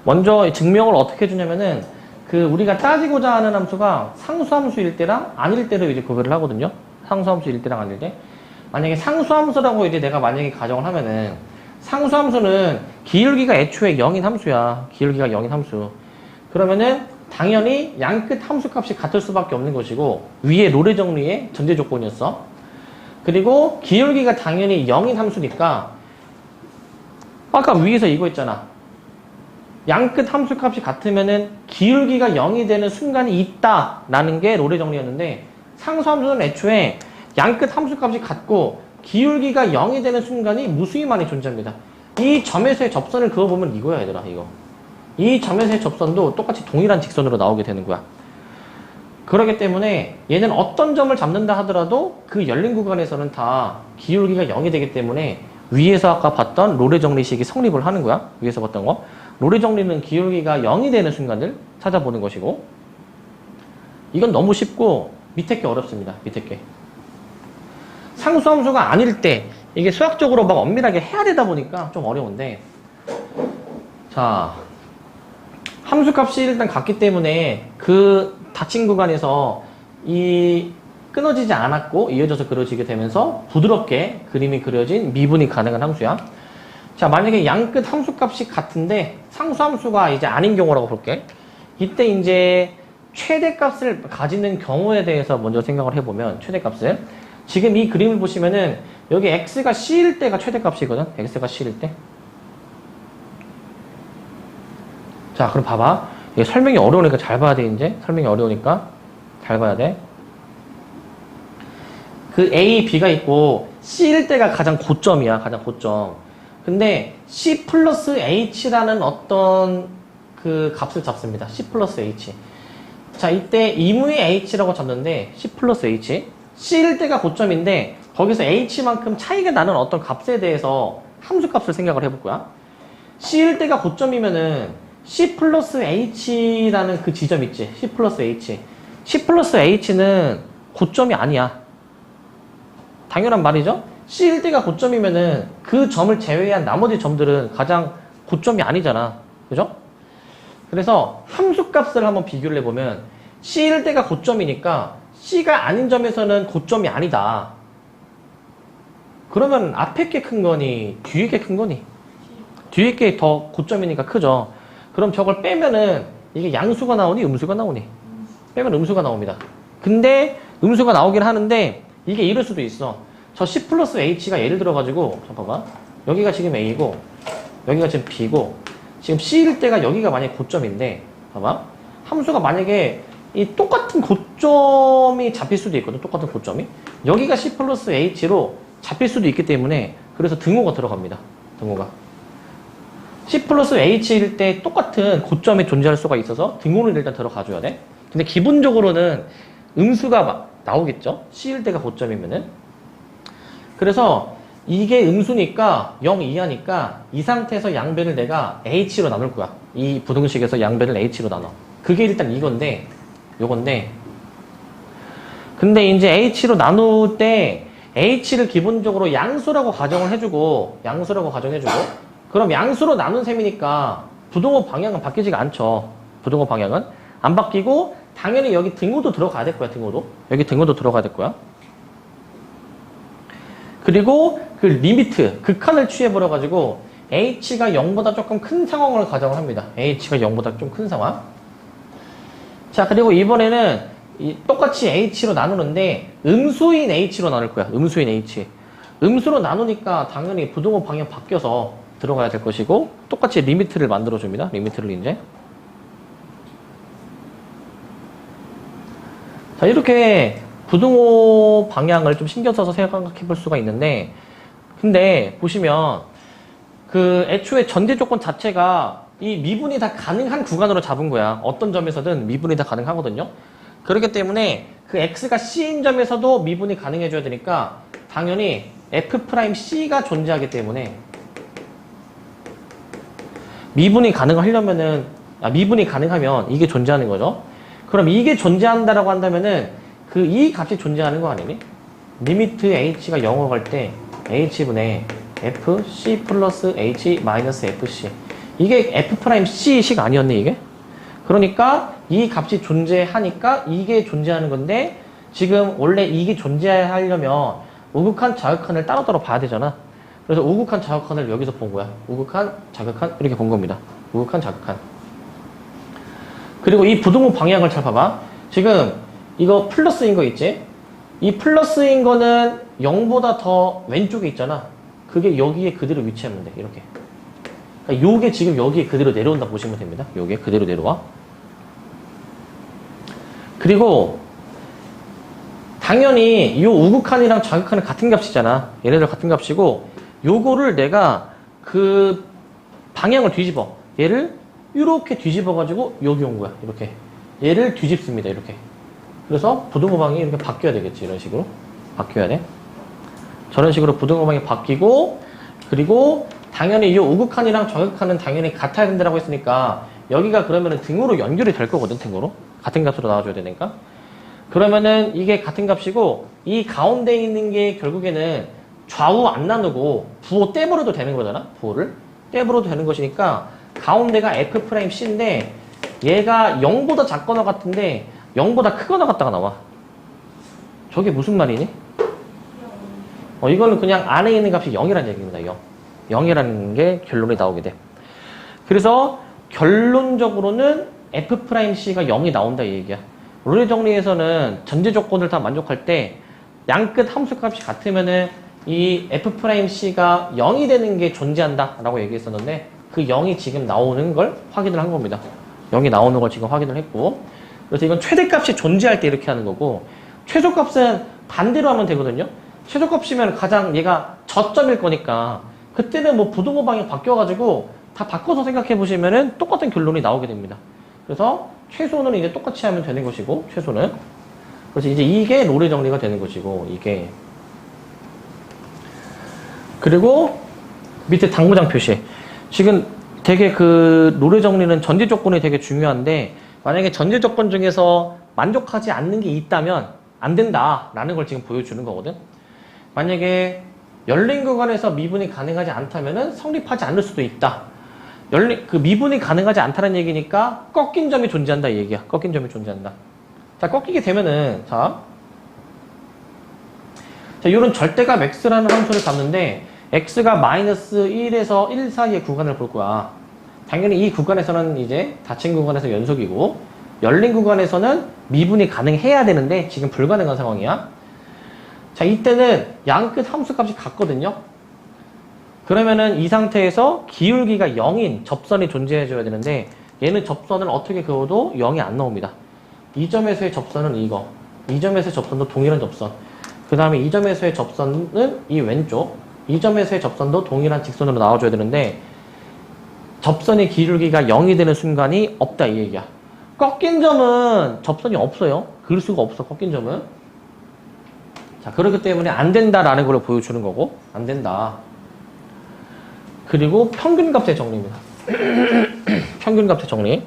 먼저 증명을 어떻게 해주냐면은 그 우리가 따지고자 하는 함수가 상수함수일 때랑 아닐 때로 이제 구별을 하거든요. 상수함수일 때랑 아닐 때. 만약에 상수함수라고 이제 내가 만약에 가정을 하면은 상수함수는 기울기가 애초에 0인 함수야. 기울기가 0인 함수. 그러면은 당연히 양끝 함수값이 같을 수밖에 없는 것이고 위에 롤의 정리의 전제 조건이었어. 그리고 기울기가 당연히 0인 함수니까 아까 위에서 이거 있잖아. 양끝 함수값이 같으면은 기울기가 0이 되는 순간이 있다라는 게 롤의 정리였는데 상수함수는 애초에 양끝 함수값이 같고 기울기가 0이 되는 순간이 무수히 많이 존재합니다. 이 점에서의 접선을 그어보면 이거야 얘들아 이거. 이 점에서의 접선도 똑같이 동일한 직선으로 나오게 되는 거야. 그렇기 때문에 얘는 어떤 점을 잡는다 하더라도 그 열린 구간에서는 다 기울기가 0이 되기 때문에 위에서 아까 봤던 롤의 정리식이 성립을 하는 거야. 위에서 봤던 거. 롤의 정리는 기울기가 0이 되는 순간을 찾아보는 것이고 이건 너무 쉽고 밑에 게 어렵습니다. 밑에 게. 상수함수가 아닐 때 이게 수학적으로 막 엄밀하게 해야 되다 보니까 좀 어려운데 자 함수값이 일단 같기 때문에 그 닫힌 구간에서 이 끊어지지 않았고 이어져서 그려지게 되면서 부드럽게 그림이 그려진 미분이 가능한 함수야. 자, 만약에 양끝 함수값이 같은데 상수함수가 이제 아닌 경우라고 볼게. 이때 이제 최대값을 가지는 경우에 대해서 먼저 생각을 해보면 최대값을 지금 이 그림을 보시면은 여기 x가 c일 때가 최대값이거든. x가 c일 때. 자, 그럼 봐봐. 이게 설명이 어려우니까 잘 봐야 돼, 이제. 설명이 어려우니까 잘 봐야 돼. 그 A, B가 있고 C일 때가 가장 고점이야. 가장 고점. 근데 C 플러스 H라는 어떤 그 값을 잡습니다. C 플러스 H. 자, 이때 이무의 H라고 잡는데 C 플러스 H. C일 때가 고점인데 거기서 H만큼 차이가 나는 어떤 값에 대해서 함수값을 생각을 해볼 거야. C일 때가 고점이면은 C 플러스 H라는 그 지점 있지. C 플러스 H. C 플러스 H는 고점이 아니야. 당연한 말이죠. C일 때가 고점이면은 그 점을 제외한 나머지 점들은 가장 고점이 아니잖아. 그죠? 그래서 함수값을 한번 비교를 해보면 C일 때가 고점이니까 C가 아닌 점에서는 고점이 아니다. 그러면 앞에 게 큰 거니 뒤에 게 큰 거니? 뒤에 게 더 고점이니까 크죠. 그럼 저걸 빼면은 이게 양수가 나오니 음수가 나오니? 빼면 음수가 나옵니다. 근데 음수가 나오긴 하는데 이게 이럴 수도 있어. 저 C 플러스 H가 예를 들어가지고 잠깐만 여기가 지금 A고 여기가 지금 B고 지금 C일 때가 여기가 만약에 고점인데 봐봐 함수가 만약에 이 똑같은 고점이 잡힐 수도 있거든. 똑같은 고점이. 여기가 C 플러스 H로 잡힐 수도 있기 때문에 그래서 등호가 들어갑니다. 등호가. C 플러스 H일 때 똑같은 고점이 존재할 수가 있어서 등호를 일단 들어가줘야 돼. 근데 기본적으로는 음수가 나오겠죠. C일 때가 고점이면은. 그래서 이게 음수니까 0 이하니까 이 상태에서 양변을 내가 H로 나눌 거야. 이 부등식에서 양변을 H로 나눠. 그게 일단 이건데 요건데 근데 이제 H로 나눌 때 H를 기본적으로 양수라고 가정을 해주고 그럼 양수로 나눈 셈이니까 부등호 방향은 바뀌지가 않죠. 부등호 방향은 안 바뀌고 당연히 여기 등호도 들어가야 될 거야. 등호도 여기 등호도 들어가야 될 거야. 그리고 그 리미트 극한을 취해버려 가지고 H가 0보다 조금 큰 상황을 가정을 합니다. H가 0보다 좀 큰 상황. 자, 그리고 이번에는 똑같이 H로 나누는데 음수인 H로 나눌 거야. 음수인 H. 음수로 나누니까 당연히 부등호 방향 바뀌어서 들어가야 될 것이고 똑같이 리미트를 만들어줍니다. 리미트를 이제. 자, 이렇게 부등호 방향을 좀 신경 써서 생각해 볼 수가 있는데 근데 보시면 그 애초에 전제 조건 자체가 이 미분이 다 가능한 구간으로 잡은 거야. 어떤 점에서든 미분이 다 가능하거든요. 그렇기 때문에 그 x가 c인 점에서도 미분이 가능해줘야 되니까 당연히 f'c가 존재하기 때문에 미분이 가능하려면은 미분이 가능하면 이게 존재하는 거죠. 그럼 이게 존재한다라고 한다면은 그 이 값이 존재하는 거 아니니? 리미트 h가 0으로 갈 때 h분의 fc 플러스 h 마이너스 fc 이게 f'c식 아니었니 이게? 그러니까 이 값이 존재하니까 이게 존재하는 건데 지금 원래 이게 존재하려면 우극한 자극한을 따로따로 봐야 되잖아. 그래서 우극한 자극한을 여기서 본 거야. 우극한 자극한 이렇게 본 겁니다. 우극한 자극한. 그리고 이 부등호 방향을 잘 봐봐. 지금 이거 플러스인 거 있지? 이 플러스인 거는 0보다 더 왼쪽에 있잖아. 그게 여기에 그대로 위치하면 돼. 이렇게. 그러니까 요게 지금 여기에 그대로 내려온다 보시면 됩니다. 요게 그대로 내려와. 그리고 당연히 요 우극한이랑 자극한은 같은 값이잖아. 얘네들 같은 값이고 요거를 내가 그 방향을 뒤집어. 얘를 이렇게 뒤집어 가지고 여기 온 거야. 이렇게. 얘를 뒤집습니다. 이렇게. 그래서 부등호 방향이 이렇게 바뀌어야 되겠지. 이런 식으로. 바뀌어야 돼. 저런 식으로 부등호 방향이 바뀌고 그리고 당연히 이 우극한이랑 좌극한은 당연히 같아야 된다고 했으니까 여기가 그러면은 등호로 연결이 될 거거든. 등호로. 같은 값으로 나와줘야 되니까. 그러면은 이게 같은 값이고 이 가운데 있는 게 결국에는 좌우 안 나누고 부호 떼버려도 되는 거잖아. 부호를. 떼버려도 되는 것이니까 가운데가 f'c인데 얘가 0보다 작거나 같은데 0보다 크거나 같다가 나와. 저게 무슨 말이니? 이거는 그냥 안에 있는 값이 0이라는 얘기입니다. 0. 0이라는 게 결론이 나오게 돼. 그래서 결론적으로는 f'c가 0이 나온다 이 얘기야. 룰의 정리에서는 전제 조건을 다 만족할 때 양끝 함수값이 같으면은 이 f'c가 0이 되는 게 존재한다 라고 얘기했었는데 그 0이 지금 나오는 걸 확인을 한 겁니다. 0이 나오는 걸 지금 확인을 했고 그래서 이건 최대값이 존재할 때 이렇게 하는 거고 최소값은 반대로 하면 되거든요. 최소값이면 가장 얘가 저점일 거니까 그때는 뭐 부등호 방향 바뀌어가지고 다 바꿔서 생각해 보시면은 똑같은 결론이 나오게 됩니다. 그래서 최소는 이제 똑같이 하면 되는 것이고 최소는 그래서 이제 이게 롤의 정리가 되는 것이고 이게 그리고 밑에 당구장 표시 지금 되게 그 롤의 정리는 전제 조건이 되게 중요한데 만약에 전제 조건 중에서 만족하지 않는 게 있다면 안 된다라는 걸 지금 보여주는 거거든. 만약에 열린 구간에서 미분이 가능하지 않다면은 성립하지 않을 수도 있다. 그 미분이 가능하지 않다는 얘기니까 꺾인 점이 존재한다 이 얘기야. 꺾인 점이 존재한다. 자, 꺾이게 되면은 자, 이런 절대값 x라는 함수를 잡는데 x가 마이너스 1에서 1 사이의 구간을 볼 거야. 당연히 이 구간에서는 이제 닫힌 구간에서 연속이고 열린 구간에서는 미분이 가능해야 되는데 지금 불가능한 상황이야. 자, 이때는 양끝 함수값이 같거든요. 그러면은 이 상태에서 기울기가 0인 접선이 존재해줘야 되는데 얘는 접선을 어떻게 그어도 0이 안 나옵니다. 이 점에서의 접선은 이거. 이 점에서의 접선도 동일한 접선. 그 다음에 이 점에서의 접선은 이 왼쪽. 이 점에서의 접선도 동일한 직선으로 나와줘야 되는데 접선의 기울기가 0이 되는 순간이 없다 이 얘기야. 꺾인 점은 접선이 없어요. 그을 수가 없어 꺾인 점은. 자, 그렇기 때문에 안 된다라는 걸 보여주는 거고 안 된다. 그리고 평균값의 정리입니다. 평균값의 정리.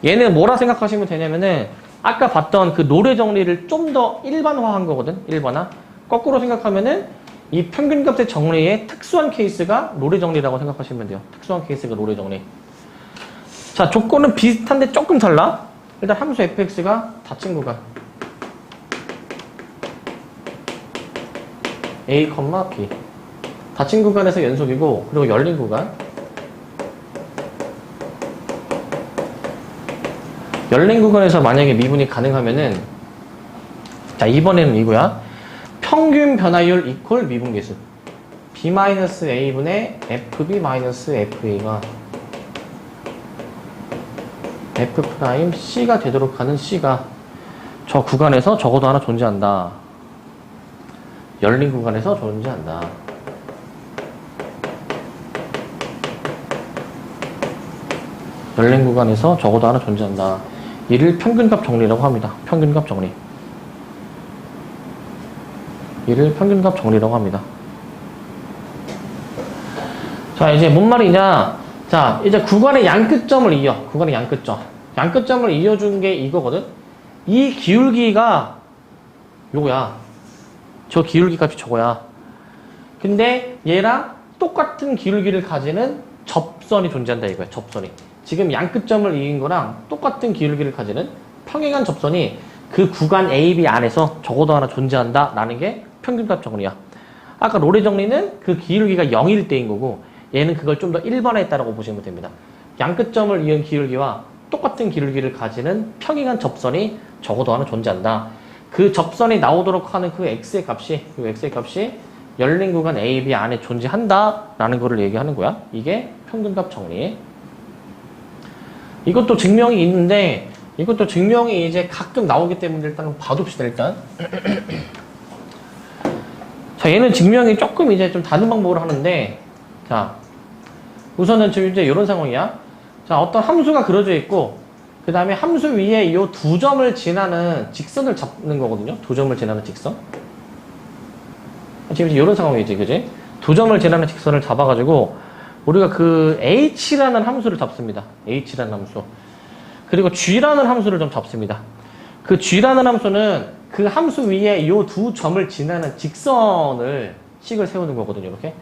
얘는 뭐라 생각하시면 되냐면은 아까 봤던 그 노래 정리를 좀 더 일반화한 거거든. 일반화. 거꾸로 생각하면은 이 평균값의 정리의 특수한 케이스가 노래 정리라고 생각하시면 돼요. 특수한 케이스가 노래 정리. 자, 조건은 비슷한데 조금 달라. 일단 함수 fx가 닫힌 구간 a, b. 닫힌 구간에서 연속이고 그리고 열린 구간. 열린 구간에서 만약에 미분이 가능하면은 자, 이번에는 이거야. 평균 변화율 이퀄 미분계수 b-a분의 fb-fa가 f'C가 되도록 하는 C가 저 구간에서 적어도 하나 존재한다. 열린 구간에서 존재한다. 열린 구간에서 적어도 하나 존재한다. 이를 평균값 정리라고 합니다. 평균값 정리. 이를 평균값 정리라고 합니다. 자, 이제 뭔 말이냐. 자, 이제 구간의 양끝점을 이어. 구간의 양끝점. 양끝점을 이어준 게 이거거든. 이 기울기가 요거야. 저 기울기 값이 저거야. 근데 얘랑 똑같은 기울기를 가지는 접선이 존재한다 이거야. 접선이. 지금 양끝점을 이은 거랑 똑같은 기울기를 가지는 평행한 접선이 그 구간 AB 안에서 적어도 하나 존재한다 라는 게 평균값 정리야. 아까 노래 정리는 그 기울기가 0일 때인 거고 얘는 그걸 좀 더 일반화했다라고 보시면 됩니다. 양끝점을 이은 기울기와 똑같은 기울기를 가지는 평행한 접선이 적어도 하나 존재한다. 그 접선이 나오도록 하는 그 x의 값이 열린 구간 A, B 안에 존재한다 라는 거를 얘기하는 거야. 이게 평균값 정리. 이것도 증명이 있는데 이것도 증명이 이제 가끔 나오기 때문에 일단 봐둡시다 일단. 자, 얘는 증명이 조금 이제 좀 다른 방법으로 하는데 자, 우선은 지금 이제 이런 상황이야. 자, 어떤 함수가 그려져 있고 그 다음에 함수 위에 이 두 점을 지나는 직선을 잡는 거거든요. 두 점을 지나는 직선. 지금 이런 상황이지, 그지? 두 점을 지나는 직선을 잡아가지고 우리가 그 h라는 함수를 잡습니다. h라는 함수. 그리고 g라는 함수를 좀 잡습니다. 그 g라는 함수는 그 함수 위에 이 두 점을 지나는 직선을 식을 세우는 거거든요. 이렇게.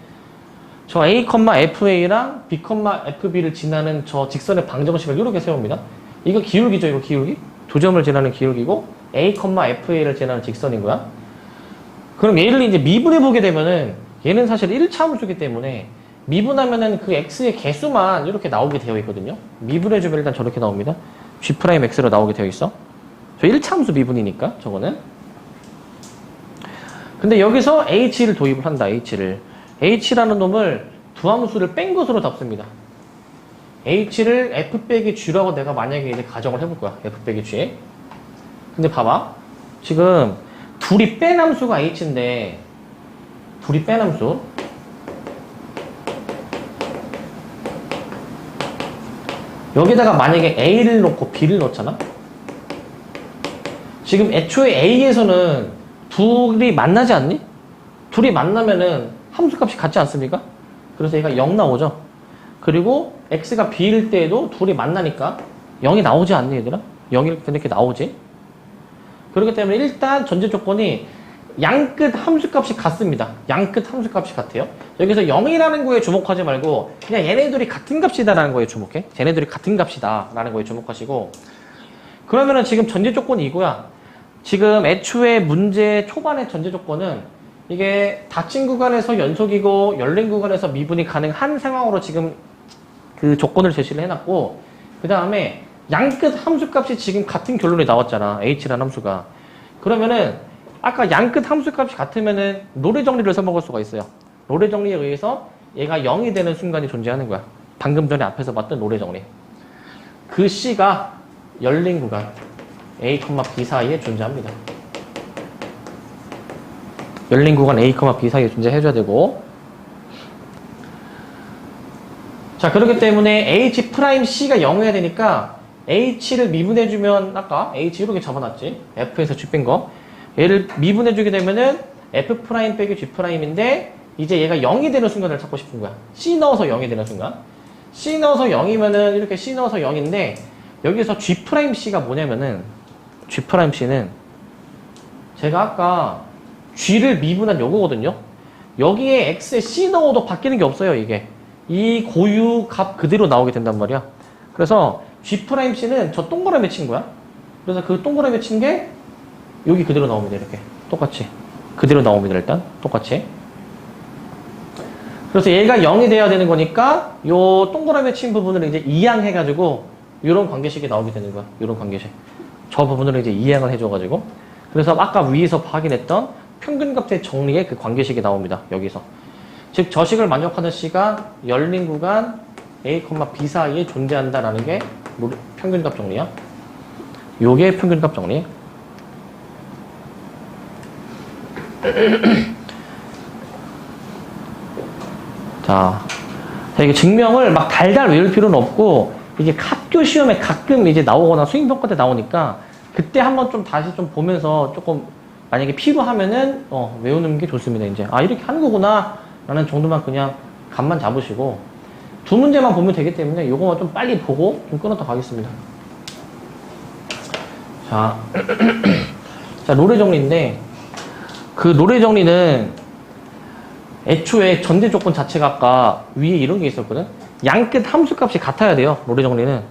저 a, fa랑 b, fb를 지나는 저 직선의 방정식을 이렇게 세웁니다. 이거 기울기죠, 이거 기울기? 두 점을 지나는 기울기고 a, fa를 지나는 직선인 거야. 그럼 얘를 이제 미분해 보게 되면은 얘는 사실 1차 함수기 때문에 미분하면은 그 x의 개수만 이렇게 나오게 되어 있거든요. 미분해 주면 일단 저렇게 나옵니다. g'x로 나오게 되어 있어. 저 1차 함수 미분이니까 저거는. 근데 여기서 h를 도입을 한다. h라는 놈을 두 함수를 뺀 것으로 잡습니다. h를 f 빼기 g라고 내가 만약에 이제 가정을 해볼 거야. f 빼기 g. 근데 봐봐. 지금 둘이 뺀 함수가 h인데 둘이 뺀 함수 여기다가 만약에 a를 놓고 b를 넣잖아. 지금 애초에 a에서는 둘이 만나지 않니? 둘이 만나면은 함수값이 같지 않습니까? 그래서 얘가 0 나오죠. 그리고 x가 b일 때에도 둘이 만나니까 0이 나오지 않니 얘들아? 0이 이렇게 나오지. 그렇기 때문에 일단 전제 조건이 양끝 함수값이 같습니다. 양끝 함수값이 같아요. 여기서 0이라는 거에 주목하지 말고 그냥 얘네들이 같은 값이다라는 거에 주목해. 얘네들이 같은 값이다 라는 거에 주목하시고, 그러면은 지금 전제 조건이 이거야. 지금 애초에 문제 초반의 전제 조건은 이게 닫힌 구간에서 연속이고 열린 구간에서 미분이 가능한 상황으로 지금 그 조건을 제시를 해놨고, 그 다음에 양끝 함수값이 지금 같은 결론이 나왔잖아. h라는 함수가. 그러면은 아까 양끝 함수값이 같으면은 노래 정리를 써먹을 수가 있어요. 노래 정리에 의해서 얘가 0이 되는 순간이 존재하는 거야. 방금 전에 앞에서 봤던 노래 정리. 그 C가 열린 구간. A, B 사이에 존재합니다. 열린 구간 A, B 사이에 존재해줘야 되고. 자, 그렇기 때문에 H'C가 0이어야 되니까 H를 미분해주면 아까 H 이렇게 잡아놨지. F에서 G 뺀 거. 얘를 미분해주게 되면은 F' 빼기 G'인데 이제 얘가 0이 되는 순간을 찾고 싶은 거야. C 넣어서 0이 되는 순간. C 넣어서 0이면은 이렇게 C 넣어서 0인데 여기서 G'C가 뭐냐면은 G'C는 제가 아까 G를 미분한 요거거든요. 여기에 X에 C 넣어도 바뀌는 게 없어요, 이게. 이 고유 값 그대로 나오게 된단 말이야. 그래서 G'C는 저 동그라미 친 거야. 그래서 그 동그라미 친 게 여기 그대로 나옵니다, 이렇게. 똑같이. 그대로 나옵니다, 일단. 똑같이. 그래서 얘가 0이 돼야 되는 거니까 요 동그라미 친 부분을 이제 이항해가지고 요런 관계식이 나오게 되는 거야. 요런 관계식. 저 부분을 이제 이항을 해줘가지고. 그래서 아까 위에서 확인했던 평균값의 정리의 그 관계식이 나옵니다. 여기서. 즉 저식을 만족하는 C가 열린 구간 A, B 사이에 존재한다라는 게 평균값 정리야. 요게 평균값 정리. 자, 이게 증명을 막 달달 외울 필요는 없고 이게 학교 시험에 가끔 이제 나오거나 수행평가 때 나오니까 그때 한번 좀 다시 좀 보면서 조금 만약에 필요하면은 외우는 게 좋습니다. 이제 이렇게 하는 거구나 라는 정도만 그냥 감만 잡으시고 두 문제만 보면 되기 때문에 요거만 좀 빨리 보고 좀 끊었다 가겠습니다. 자, 자 노래 정리인데 그 노래 정리는 애초에 전제 조건 자체가 아까 위에 이런 게 있었거든. 양끝 함수값이 같아야 돼요. 노래 정리는.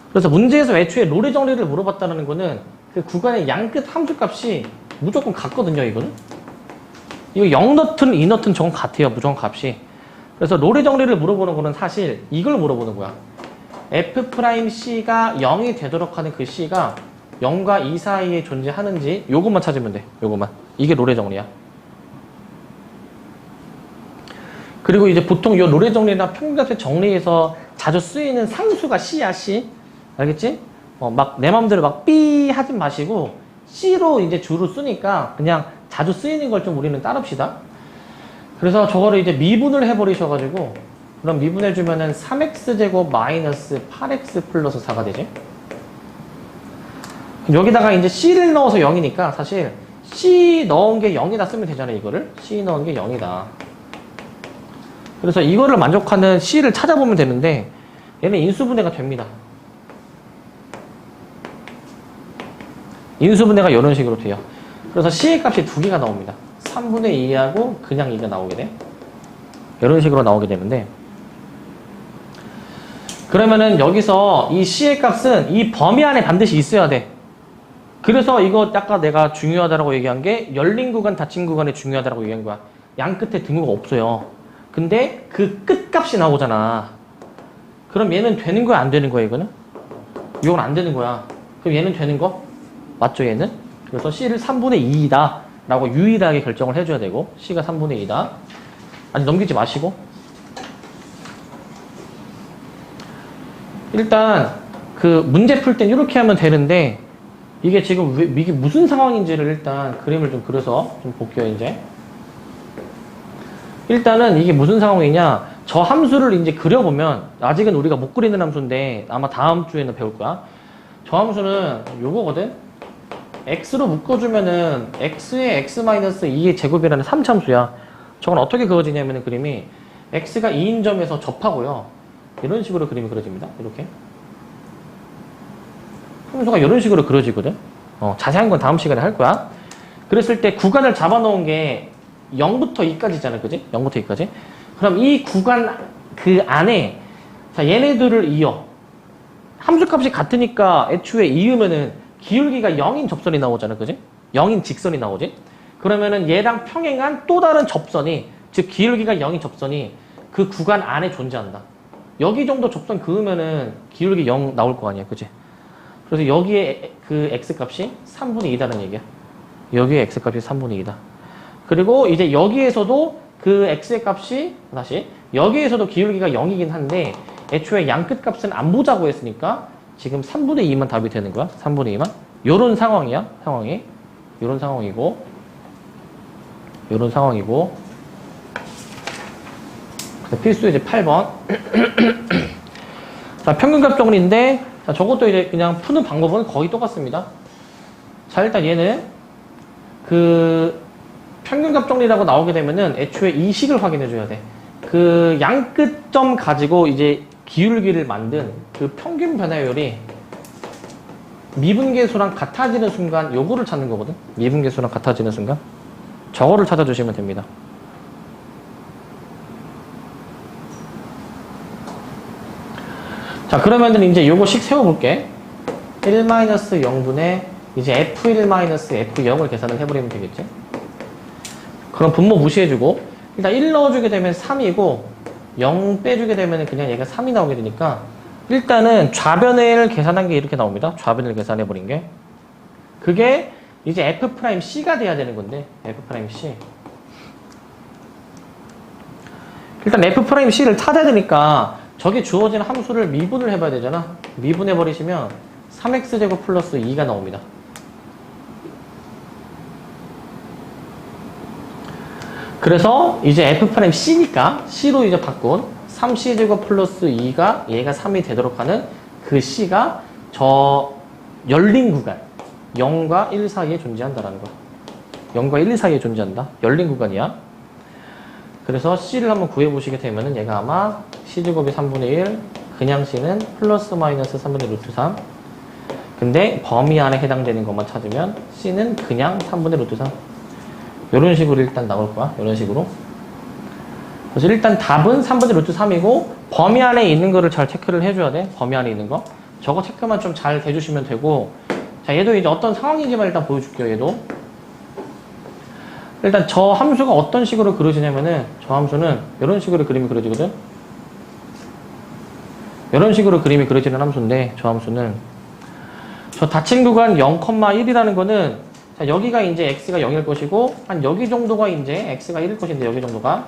그래서 문제에서 애초에 노래 정리를 물어봤다는 거는 그 구간의 양끝 함수값이 무조건 같거든요. 이거는. 이거 0 넣든 2 넣든 저건 같아요. 무조건 값이. 그래서 노래 정리를 물어보는 거는 사실 이걸 물어보는 거야. F'C가 0이 되도록 하는 그 C가 0과 2 사이에 존재하는지 요것만 찾으면 돼. 요것만. 이게 노래 정리야. 그리고 이제 보통 요 노래 정리나 평균값의 정리에서 자주 쓰이는 상수가 C야, C. 알겠지? 막 내 맘대로 막 B 하지 마시고 C로 이제 주로 쓰니까 그냥 자주 쓰이는 걸 좀 우리는 따릅시다. 그래서 저거를 이제 미분을 해버리셔가지고 그럼 미분해주면은 3x제곱 마이너스 8x 플러스 4가 되지. 여기다가 이제 C를 넣어서 0이니까 사실 C 넣은 게 0이다 쓰면 되잖아요, 이거를. C 넣은 게 0이다. 그래서 이거를 만족하는 C를 찾아보면 되는데 얘는 인수분해가 됩니다. 인수분해가 이런 식으로 돼요. 그래서 C의 값이 두 개가 나옵니다. 3분의 2하고 그냥 2가 나오게 돼. 이런 식으로 나오게 되는데 그러면은 여기서 이 C의 값은 이 범위 안에 반드시 있어야 돼. 그래서 이거 아까 내가 중요하다라고 얘기한 게 열린 구간, 닫힌 구간이 중요하다라고 얘기한 거야. 양 끝에 등호가 없어요. 근데 그 끝값이 나오잖아. 그럼 얘는 되는 거야, 안 되는 거야, 이거는? 이건 안 되는 거야. 그럼 얘는 되는 거? 맞죠, 얘는? 그래서 C를 3분의 2이다 라고 유일하게 결정을 해줘야 되고 C가 3분의 2다. 아니, 넘기지 마시고 일단 그 문제 풀 땐 이렇게 하면 되는데 이게 지금 이게 무슨 상황인지를 일단 그림을 좀 그려서 좀 볼게요, 이제. 일단은 이게 무슨 상황이냐, 저 함수를 이제 그려보면 아직은 우리가 못 그리는 함수인데 아마 다음 주에는 배울 거야. 저 함수는 요거거든. x로 묶어주면은 x의 x-2의 제곱이라는 3참수야. 저건 어떻게 그려지냐면은 그림이 x가 2인 점에서 접하고요. 이런 식으로 그림이 그려집니다. 이렇게. 함수가 이런 식으로 그려지거든. 자세한 건 다음 시간에 할 거야. 그랬을 때 구간을 잡아놓은 게 0부터 2까지잖아, 그지? 0부터 2까지. 그럼 이 구간 그 안에 자 얘네들을 이어 함수값이 같으니까 애초에 이으면은 기울기가 0인 접선이 나오잖아, 그지? 0인 직선이 나오지? 그러면은 얘랑 평행한 또 다른 접선이, 즉 기울기가 0인 접선이 그 구간 안에 존재한다. 여기 정도 접선 그으면은 기울기 0 나올 거 아니야, 그지? 그래서 여기에 그 x값이 3분의 2다는 얘기야. 여기에 x값이 3분의 2다. 그리고 이제 여기에서도 그 x의 값이 다시 여기에서도 기울기가 0이긴 한데 애초에 양 끝값은 안 보자고 했으니까 지금 3분의 2만 답이 되는 거야. 3분의 2만. 요런 상황이야. 상황이. 요런 상황이고. 요런 상황이고. 필수 이제 8번. 자, 평균값 정리인데, 자, 저것도 이제 그냥 푸는 방법은 거의 똑같습니다. 자, 일단 얘는 그 평균값 정리라고 나오게 되면은 애초에 이 식을 확인해 줘야 돼. 그 양끝점 가지고 이제 기울기를 만든 그 평균 변화율이 미분계수랑 같아지는 순간 요거를 찾는 거거든. 미분계수랑 같아지는 순간 저거를 찾아주시면 됩니다. 자, 그러면은 이제 요거식 세워볼게. 1-0분의 이제 F1-F0을 계산을 해버리면 되겠지. 그럼 분모 무시해주고 일단 1 넣어주게 되면 3이고 0 빼주게 되면 그냥 얘가 3이 나오게 되니까 일단은 좌변을 계산한 게 이렇게 나옵니다. 좌변을 계산해버린 게. 그게 이제 F'C가 돼야 되는 건데 F'C. 일단 F'C를 찾아야 되니까 저게 주어진 함수를 미분을 해봐야 되잖아. 미분해버리시면 3x제곱 플러스 2가 나옵니다. 그래서 이제 F'C니까 C로 이제 바꾼 3c제곱 플러스 2가 얘가 3이 되도록 하는 그 C가 저 열린 구간 0과 1 사이에 존재한다라는 거야. 0과 1 사이에 존재한다. 열린 구간이야. 그래서 C를 한번 구해보시게 되면은 얘가 아마 C제곱이 3분의 1, 그냥 C는 플러스 마이너스 3분의 루트 3. 근데 범위 안에 해당되는 것만 찾으면 C는 그냥 3분의 루트 3. 이런 식으로 일단 나올 거야. 이런 식으로. 그래서 일단 답은 3분의 루트 3이고 범위 안에 있는 거를 잘 체크를 해줘야 돼. 범위 안에 있는 거. 저거 체크만 좀 잘 해주시면 되고. 자, 얘도 이제 어떤 상황인지만 일단 보여줄게요. 얘도. 일단 저 함수가 어떤 식으로 그려지냐면은 저 함수는 이런 식으로 그림이 그려지거든. 이런 식으로 그림이 그려지는 함수인데 저 함수는 저 닫힌 구간 0,1이라는 거는 자, 여기가 이제 x가 0일 것이고 한 여기 정도가 이제 x가 1일 것인데 여기 정도가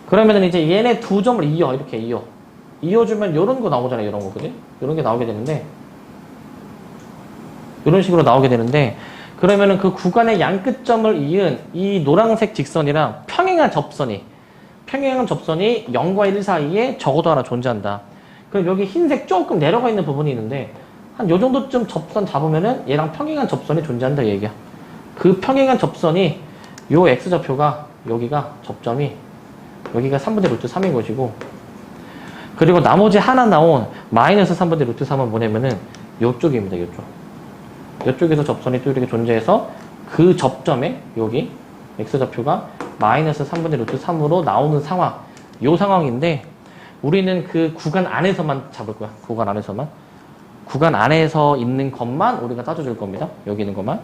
그러면은 이제 얘네 두 점을 이렇게 이어주면 이런 거 나오잖아요. 이런 거 그지? 이런 게 나오게 되는데 이런 식으로 나오게 되는데 그러면은 그 구간의 양끝점을 이은 이 노란색 직선이랑 평행한 접선이 0과 1 사이에 적어도 하나 존재한다. 그럼 여기 흰색 조금 내려가 있는 부분이 있는데 한 요 정도쯤 접선 잡으면은 얘랑 평행한 접선이 존재한다 얘기야. 그 평행한 접선이 요 x좌표가 여기가 접점이 여기가 3분의 루트 3인 것이고 그리고 나머지 하나 나온 마이너스 3분의 루트 3은 뭐냐면은 요쪽입니다. 요쪽에서 접선이 또 이렇게 존재해서 그 접점에 여기 x좌표가 마이너스 3분의 루트 3으로 나오는 상황. 요 상황인데 우리는 그 구간 안에서만 잡을 거야. 구간 안에서 있는 것만 우리가 따져줄 겁니다. 여기 있는 것만.